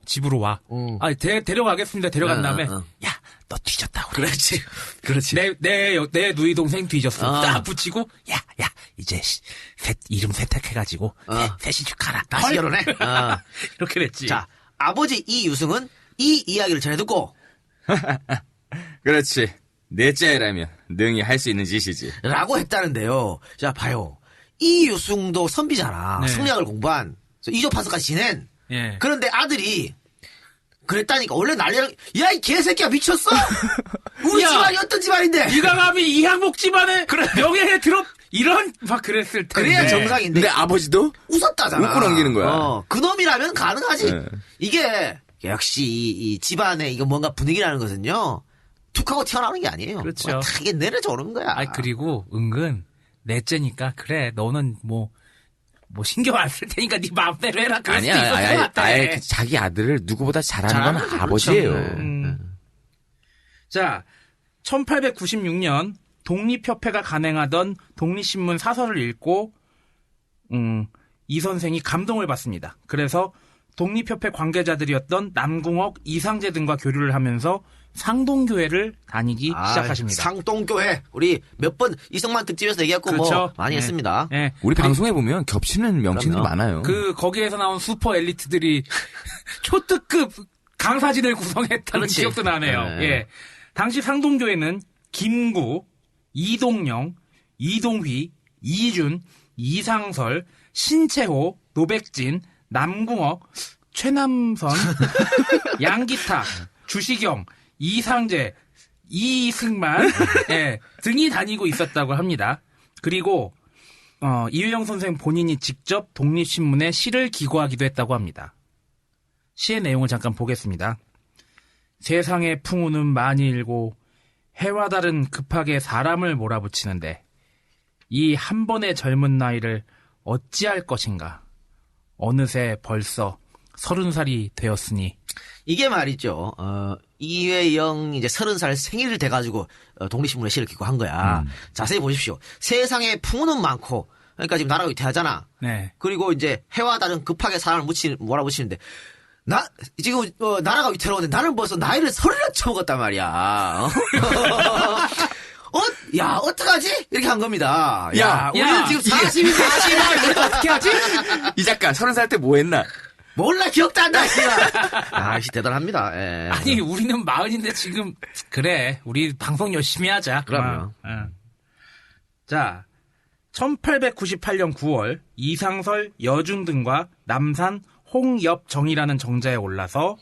S8: 집으로 와. 아니 데려가겠습니다. 데려간 다음에 야, 너 뒤졌다.
S3: 그렇지.
S8: 내 누이 동생 뒤졌어. 딱 붙이고 야 이제 이름 세탁해가지고 새 시집 가라.
S3: 다시 결혼해.
S8: 이렇게 됐지.
S3: 자, 아버지 이유승은 이 이야기를 전해 듣고
S6: 그렇지. 넷째라면 능히 할 수 있는 짓이지.
S3: 라고 했다는데요. 자, 봐요. 이유승도 선비잖아.
S8: 네.
S3: 승리학을 공부한 이조판서까지 지낸.
S8: 예.
S3: 그런데 아들이 그랬다니까. 원래 난리랑 야, 이 개새끼야 미쳤어? 우리
S8: 야,
S3: 집안이 어떤 집안인데?
S8: 네가 감히 이항복 집안의 명예에 들어 이런 막 그랬을 텐데.
S3: 그래야 정상인데.
S6: 근데 아버지도
S3: 웃었다잖아.
S6: 웃고 넘기는 거야.
S3: 그놈이라면 가능하지.
S6: 네.
S3: 이게 역시 이 집안의 이거 뭔가 분위기라는 것은요. 툭 하고 튀어나오는 게 아니에요.
S8: 그렇죠.
S3: 다 이게 내려져 오는 거야.
S8: 그리고 은근 넷째니까 그래 너는 뭐 신경 안 쓸 테니까 네 마음대로 해라. 그럴 수도 있을 것 같아.
S6: 아예 자기 아들을 누구보다 잘하는 건 아버지예요.
S8: 자, 1896년 독립협회가 간행하던 독립신문 사설을 읽고 이 선생이 감동을 받습니다. 그래서 독립협회 관계자들이었던 남궁옥, 이상재 등과 교류를 하면서 상동교회를 다니기 시작하십니다.
S3: 상동교회. 우리 몇 번 이승만 특집에서 얘기했고
S8: 그렇죠.
S3: 뭐 많이 했습니다.
S8: 네.
S6: 우리 방송에 보면 겹치는 명칭들이
S3: 그럼요.
S6: 많아요.
S8: 거기에서 나온 슈퍼 엘리트들이 초특급 강사진을 구성했다는
S3: 그렇지.
S8: 기억도 나네요.
S3: 네.
S8: 예. 당시 상동교회는 김구, 이동영, 이동휘, 이준, 이상설, 신채호, 노백진, 남궁옥, 최남선, 양기탁, 주시경, 이상재, 이승만 등이 다니고 있었다고 합니다. 그리고 이회영 선생 본인이 직접 독립신문에 시를 기고하기도 했다고 합니다. 시의 내용을 잠깐 보겠습니다. 세상의 풍우는 많이 일고 해와 달은 급하게 사람을 몰아붙이는데 이 한 번의 젊은 나이를 어찌할 것인가. 어느새 벌써 30살이 되었으니.
S3: 이게 말이죠. 이회영 이제 30살 생일을 돼가지고 독립신문에 시를 기고한 거야. 자세히 보십시오. 세상에 풍우는 많고, 그러니까 지금 나라가 위태하잖아.
S8: 네.
S3: 그리고 이제 해와 달은 급하게 사람을 몰아붙이는데 지금 나라가 위태로운데 나는 벌써 나이를 30을 쳐먹었단 말이야. 야, 어떡하지? 이렇게 한 겁니다. 우리는 지금 40이
S8: 어떻게 하지?
S6: 이 작가 30살 때 뭐 했나?
S3: 몰라, 기억도 안 나, 대단합니다. 예.
S8: 아니, 우리는 40인데 지금, 그래, 우리 방송 열심히 하자.
S3: 그럼요.
S8: 자, 1898년 9월, 이상설, 여중 등과 남산 홍엽정이라는 정자에 올라서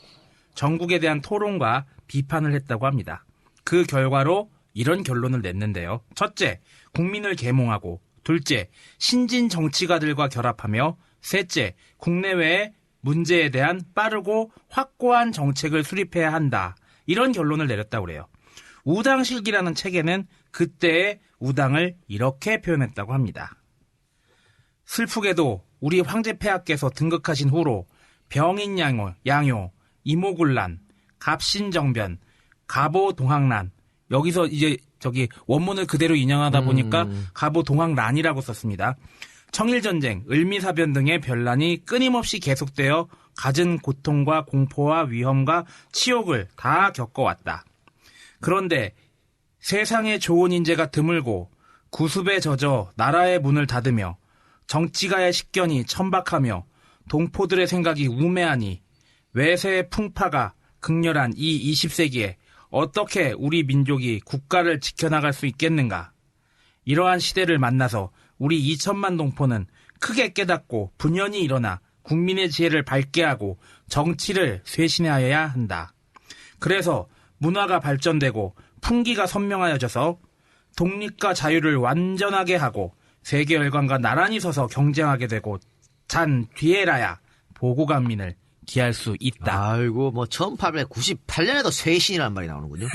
S8: 전국에 대한 토론과 비판을 했다고 합니다. 그 결과로 이런 결론을 냈는데요. 첫째, 국민을 계몽하고 둘째, 신진 정치가들과 결합하며 셋째, 국내외의 문제에 대한 빠르고 확고한 정책을 수립해야 한다. 이런 결론을 내렸다고 그래요. 우당실기라는 책에는 그때의 우당을 이렇게 표현했다고 합니다. 슬프게도 우리 황제폐하께서 등극하신 후로 병인양요, 이모군란, 갑신정변, 가보동학란, 여기서 이제 원문을 그대로 인용하다 보니까 가보동학란이라고 썼습니다. 청일전쟁, 을미사변 등의 변란이 끊임없이 계속되어 갖은 고통과 공포와 위험과 치욕을 다 겪어왔다. 그런데 세상에 좋은 인재가 드물고 구습에 젖어 나라의 문을 닫으며 정치가의 식견이 천박하며 동포들의 생각이 우매하니 외세의 풍파가 극렬한 이 20세기에 어떻게 우리 민족이 국가를 지켜나갈 수 있겠는가? 이러한 시대를 만나서 우리 2천만 동포는 크게 깨닫고 분연히 일어나 국민의 지혜를 밝게 하고 정치를 쇄신하여야 한다. 그래서 문화가 발전되고 풍기가 선명하여져서 독립과 자유를 완전하게 하고 세계 열강과 나란히 서서 경쟁하게 되고 잔 뒤에라야 보고간민을 기할 수 있다.
S3: 아이고, 1898년에도 쇄신이라는 말이 나오는군요.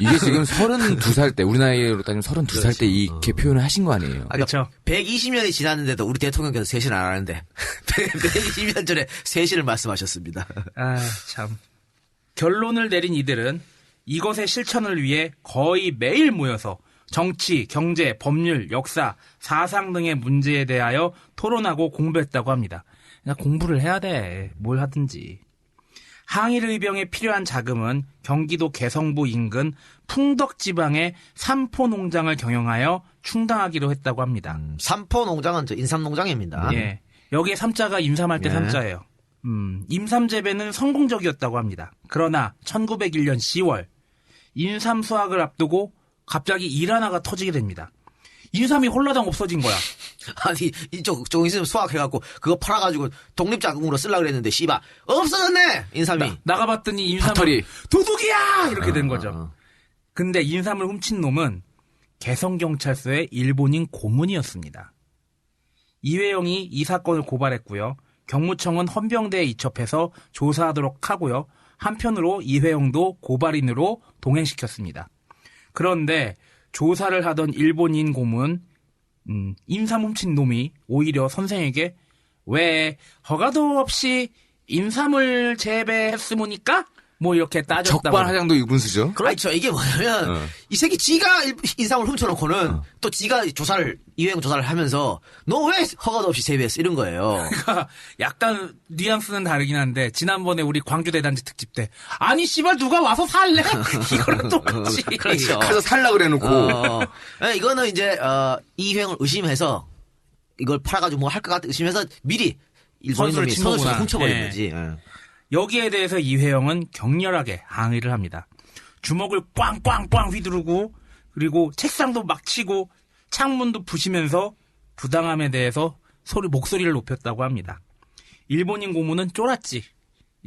S6: 이게 지금 32살 때, 우리 나이로 따지면 32살 때 이렇게 표현을 하신 거 아니에요?
S8: 그렇죠.
S3: 120년이 지났는데도 우리 대통령께서 쇄신 안 하는데 120년 전에 쇄신을 말씀하셨습니다.
S8: 참. 결론을 내린 이들은 이것의 실천을 위해 거의 매일 모여서 정치, 경제, 법률, 역사, 사상 등의 문제에 대하여 토론하고 공부했다고 합니다. 그냥 공부를 해야 돼. 뭘 하든지. 항일의병에 필요한 자금은 경기도 개성부 인근 풍덕지방의 삼포농장을 경영하여 충당하기로 했다고 합니다.
S3: 삼포농장은 인삼농장입니다.
S8: 예. 여기에 삼자가 임삼할 때 삼자예요. 임삼재배는 성공적이었다고 합니다. 그러나 1901년 10월 인삼 수확을 앞두고 갑자기 일 하나가 터지게 됩니다. 인삼이 홀라당 없어진 거야.
S3: 아니, 좀 있으면 수확해갖고, 그거 팔아가지고, 독립자금으로 쓰려고 그랬는데, 씨발, 없어졌네! 인삼이.
S8: 나가봤더니 인삼이 도둑이야! 이렇게 된 거죠. 근데 인삼을 훔친 놈은 개성경찰서의 일본인 고문이었습니다. 이회영이 이 사건을 고발했고요. 경무청은 헌병대에 이첩해서 조사하도록 하고요. 한편으로 이회영도 고발인으로 동행시켰습니다. 그런데 조사를 하던 일본인 고문 인삼 훔친 놈이 오히려 선생에게 왜 허가도 없이 인삼을 재배했으니까? 뭐 이렇게 따졌다고.
S6: 적반하장도 유분수죠.
S3: 그렇죠. 이게 뭐냐면 이 새끼 지가 인삼을 훔쳐놓고는 또 지가 이회영 조사를 하면서 너 왜 허가도 없이 재배했어? 이런 거예요.
S8: 그러니까 약간 뉘앙스는 다르긴 한데 지난번에 우리 광주 대단지 특집 때 아니 씨발 누가 와서 살래? 이거랑 똑같이.
S3: 그렇죠.
S6: 가서 살라 그래놓고.
S3: 이거는 이제 이회영을 의심해서 이걸 팔아가지고 뭐 할 것 같아 의심해서 미리 일본인 놈이 선수를 훔쳐버린 거지.
S8: 여기에 대해서 이회영은 격렬하게 항의를 합니다. 주먹을 꽝꽝꽝 휘두르고 그리고 책상도 막 치고 창문도 부시면서 부당함에 대해서 목소리를 높였다고 합니다. 일본인 고문은 쫄았지.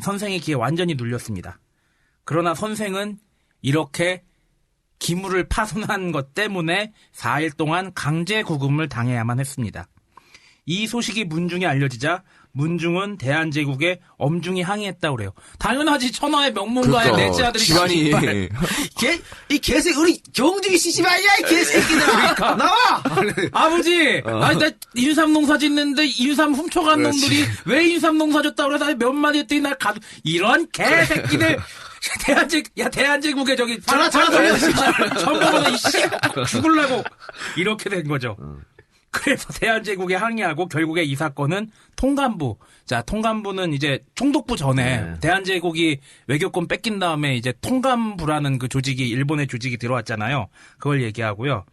S8: 선생의 귀에 완전히 눌렸습니다. 그러나 선생은 이렇게 기물을 파손한 것 때문에 4일 동안 강제 구금을 당해야만 했습니다. 이 소식이 문중에 알려지자 문중은 대한제국에 엄중히 항의했다고 그래요. 당연하지. 천하의 명문가의 넷째 아들이
S6: 집안이
S3: 이 개새끼 우리 경중이 시집 아니야 이 개새끼들아. 그러니까. 나와.
S8: 아버지. 아니 나 인삼 농사 짓는데 인삼 훔쳐간 놈들이 왜 인삼 농사 줬다고 그래서 몇 마디 했더니 날 이런 개새끼들. 대한제국에 전화 돌려. 전부보다 이씨 죽을라고 이렇게 된 거죠. 그래서 대한제국에 항의하고 결국에 이 사건은 통감부. 자, 통감부는 이제 총독부 전에 대한제국이 외교권 뺏긴 다음에 이제 통감부라는 그 조직이 일본의 조직이 들어왔잖아요. 그걸 얘기하고요.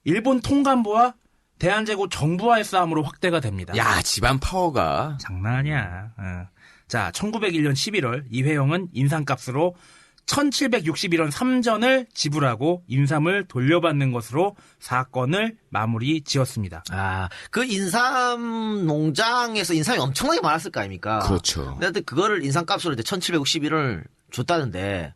S8: 일본 통감부와 대한제국 정부와의 싸움으로 확대가 됩니다.
S6: 야, 집안 파워가
S8: 장난 아니야. 자, 1901년 11월 이회영은 인삼값으로 1761원 3전을 지불하고 인삼을 돌려받는 것으로 사건을 마무리 지었습니다.
S3: 그 인삼 농장에서 인삼이 엄청나게 많았을 거 아닙니까?
S6: 그렇죠.
S3: 근데 그거를 인삼값으로 이제 1761원을 줬다는데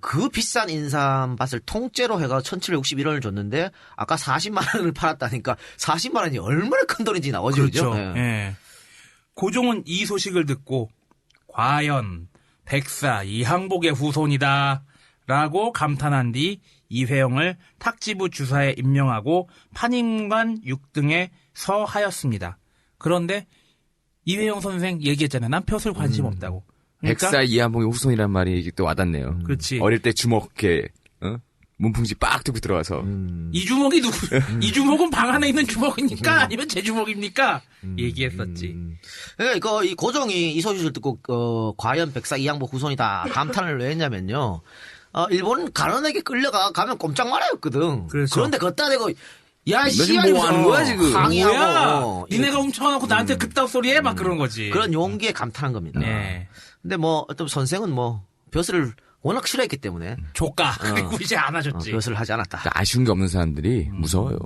S3: 그 비싼 인삼밭을 통째로 해가 1761원을 줬는데 아까 40만 원을 팔았다니까 40만 원이 얼마나 큰 돈인지 나오죠.
S8: 그렇죠.
S3: 그죠?
S8: 예. 고종은 이 소식을 듣고 과연 백사 이항복의 후손이다 라고 감탄한 뒤 이회영을 탁지부 주사에 임명하고 판임관 6등에 서하였습니다. 그런데 이회영 선생 얘기했잖아요. 난 벼슬 관심 없다고. 그러니까
S6: 백사 이한봉의 후손이란 말이 이게 또 와닿네요.
S8: 그렇지.
S6: 어릴 때 주먹에 문풍지 빡 들고 들어와서
S8: 이 주먹이 누구? 이 주먹은 방 안에 있는 주먹입니까? 아니면 제 주먹입니까? 얘기했었지.
S3: 그러니까 이 고종이 이 소식을 듣고 과연 백사 이항복 후손이다 감탄을 왜 했냐면요. 일본 간원에게 끌려가 가면 꼼짝 말아였거든.
S8: 그렇죠.
S3: 그런데 걷다 대고 야,
S6: 너 지금 뭐 하는 거야, 지금?
S3: 항의하고.
S8: 니네가 훔쳐놓고 나한테 그따위 소리 해? 막 그런 거지.
S3: 그런 용기에 감탄한 겁니다.
S8: 네.
S3: 근데 어떤 선생은 벼슬을 워낙 싫어했기 때문에.
S8: 조까. 그리고 이제 안 하셨지.
S3: 벼슬을 하지 않았다.
S6: 그러니까 아쉬운 게 없는 사람들이 무서워요.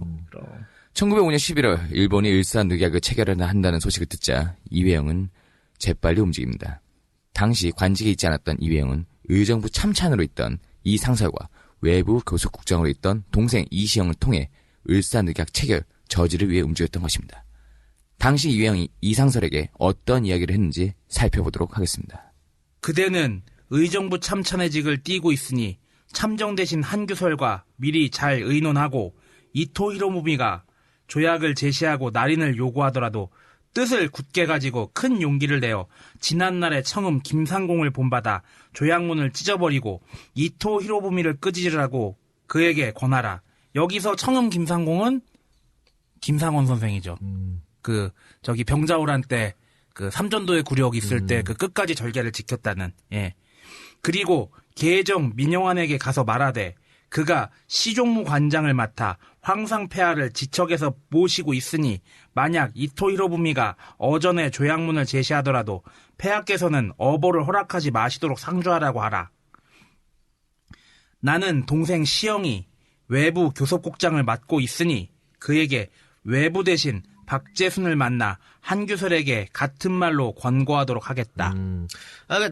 S6: 1905년 11월 일본이 일사늑약을 체결한다는 소식을 듣자 이회영은 재빨리 움직입니다. 당시 관직에 있지 않았던 이회영은 의정부 참찬으로 있던 이상설과 외부 교섭국장으로 있던 동생 이시영을 통해 을사늑약 체결 저지를 위해 움직였던 것입니다. 당시 이회영이 이상설에게 어떤 이야기를 했는지 살펴보도록 하겠습니다.
S8: 그대는 의정부 참찬의직을 띠고 있으니 참정 대신 한규설과 미리 잘 의논하고 이토 히로무미가 조약을 제시하고 날인을 요구하더라도 뜻을 굳게 가지고 큰 용기를 내어 지난날의 청음 김상공을 본받아 조약문을 찢어버리고 이토 히로무미를 끄지르라고 그에게 권하라. 여기서 청음 김상공은 김상원 선생이죠. 병자호란 때 삼전도의 굴욕 있을 때 끝까지 절개를 지켰다는. 예. 그리고 계정 민영환에게 가서 말하되 그가 시종무 관장을 맡아 황상폐하를 지척에서 모시고 있으니 만약 이토 히로부미가 어전에 조약문을 제시하더라도 폐하께서는 어보를 허락하지 마시도록 상주하라고 하라. 나는 동생 시영이 외부 교섭국장을 맡고 있으니 그에게 외부 대신 박재순을 만나 한규설에게 같은 말로 권고하도록 하겠다.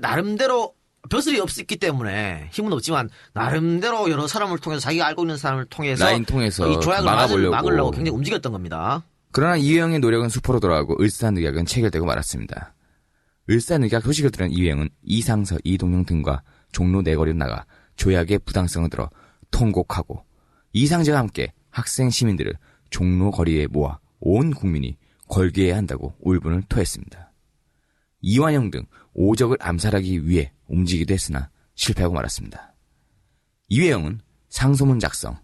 S3: 나름대로 벼슬이 없었기 때문에 힘은 없지만 나름대로 여러 사람을 통해서 자기가 알고 있는 사람을 통해서
S6: 라인 통해서
S3: 이 조약을
S6: 막아보려고.
S3: 막으려고 굉장히 움직였던 겁니다.
S6: 그러나 이회영의 노력은 수포로 돌아가고 을사늑약은 체결되고 말았습니다. 을사늑약 소식을 들은 이회영은 이상서, 이동영 등과 종로 내거리로 나가 조약의 부당성을 들어 통곡하고 이상제와 함께 학생 시민들을 종로 거리에 모아 온 국민이 걸게해야 한다고 울분을 토했습니다. 이완영 등 오적을 암살하기 위해 움직이기도 했으나 실패하고 말았습니다. 이회영은 상소문 작성,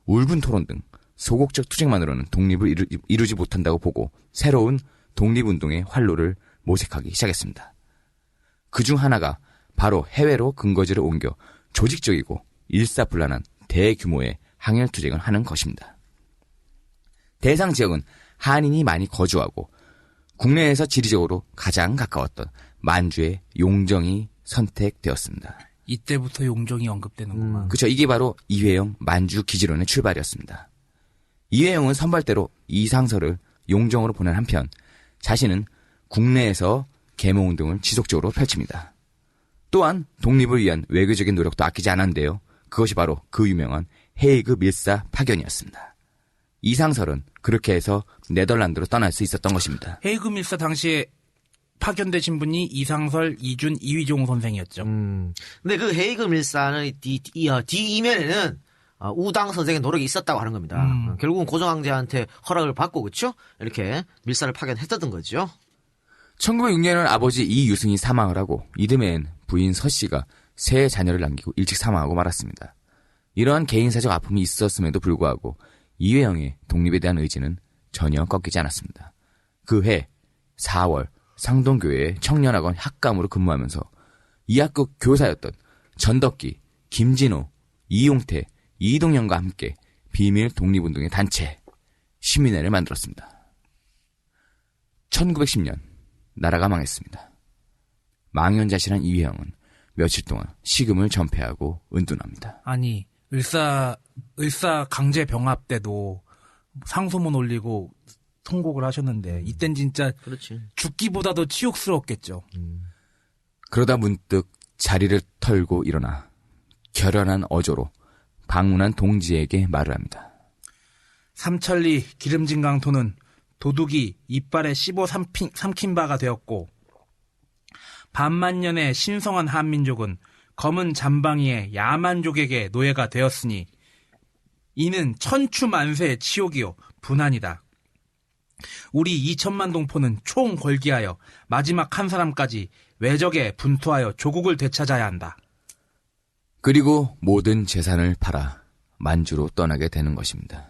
S6: 울분 토론 등 소극적 투쟁만으로는 독립을 이루지 못한다고 보고 새로운 독립운동의 활로를 모색하기 시작했습니다. 그중 하나가 바로 해외로 근거지를 옮겨 조직적이고 일사불란한 대규모의 항일투쟁을 하는 것입니다. 대상 지역은 한인이 많이 거주하고 국내에서 지리적으로 가장 가까웠던 만주의 용정이 선택되었습니다.
S8: 이때부터 용정이 언급되는구만.
S6: 그렇죠. 이게 바로 이회영 만주 기지론의 출발이었습니다. 이회영은 선발대로 이상설을 용정으로 보낸 한편 자신은 국내에서 계몽운동을 지속적으로 펼칩니다. 또한 독립을 위한 외교적인 노력도 아끼지 않았는데요. 그것이 바로 그 유명한 헤이그 밀사 파견이었습니다. 이상설은 그렇게 해서 네덜란드로 떠날 수 있었던 것입니다.
S8: 헤이그 밀사 당시에 파견되신 분이 이상설, 이준, 이휘종 선생이었죠.
S3: 근데 그 헤이그 밀사는 뒤이면에는 우당 선생의 노력이 있었다고 하는 겁니다. 결국은 고종황제한테 허락을 받고 그렇죠? 이렇게 밀사를 파견했던 거죠.
S6: 1906년은 아버지 이유승이 사망을 하고 이듬해엔 부인 서씨가 세 자녀를 남기고 일찍 사망하고 말았습니다. 이러한 개인사적 아픔이 있었음에도 불구하고 이회영의 독립에 대한 의지는 전혀 꺾이지 않았습니다. 그 해 4월 상동교회의 청년학원 학감으로 근무하면서 이 학교 교사였던 전덕기, 김진호, 이용태, 이동영과 함께 비밀 독립운동의 단체 시민회를 만들었습니다. 1910년 나라가 망했습니다. 망연자실한 이회영은 며칠 동안 식음을 전폐하고 은둔합니다.
S8: 아니 을사 강제 병합 때도 상소문 올리고 통곡을 하셨는데 이땐 진짜
S3: 그렇지.
S8: 죽기보다도 치욕스러웠겠죠.
S6: 그러다 문득 자리를 털고 일어나 결연한 어조로 방문한 동지에게 말을 합니다.
S8: 삼천리 기름진 강토는 도둑이 이빨에 씹어 삼킨 바가 되었고 반만년의 신성한 한민족은 검은 잠방이의 야만족에게 노예가 되었으니 이는 천추만세의 치욕이요 분한이다. 우리 2천만 동포는 총 걸기하여 마지막 한 사람까지 외적에 분투하여 조국을 되찾아야 한다.
S6: 그리고 모든 재산을 팔아 만주로 떠나게 되는 것입니다.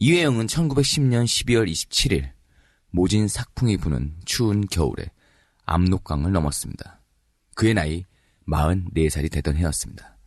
S6: 이회영은 1910년 12월 27일 모진 삭풍이 부는 추운 겨울에 압록강을 넘었습니다. 그의 나이 44살이 되던 해였습니다.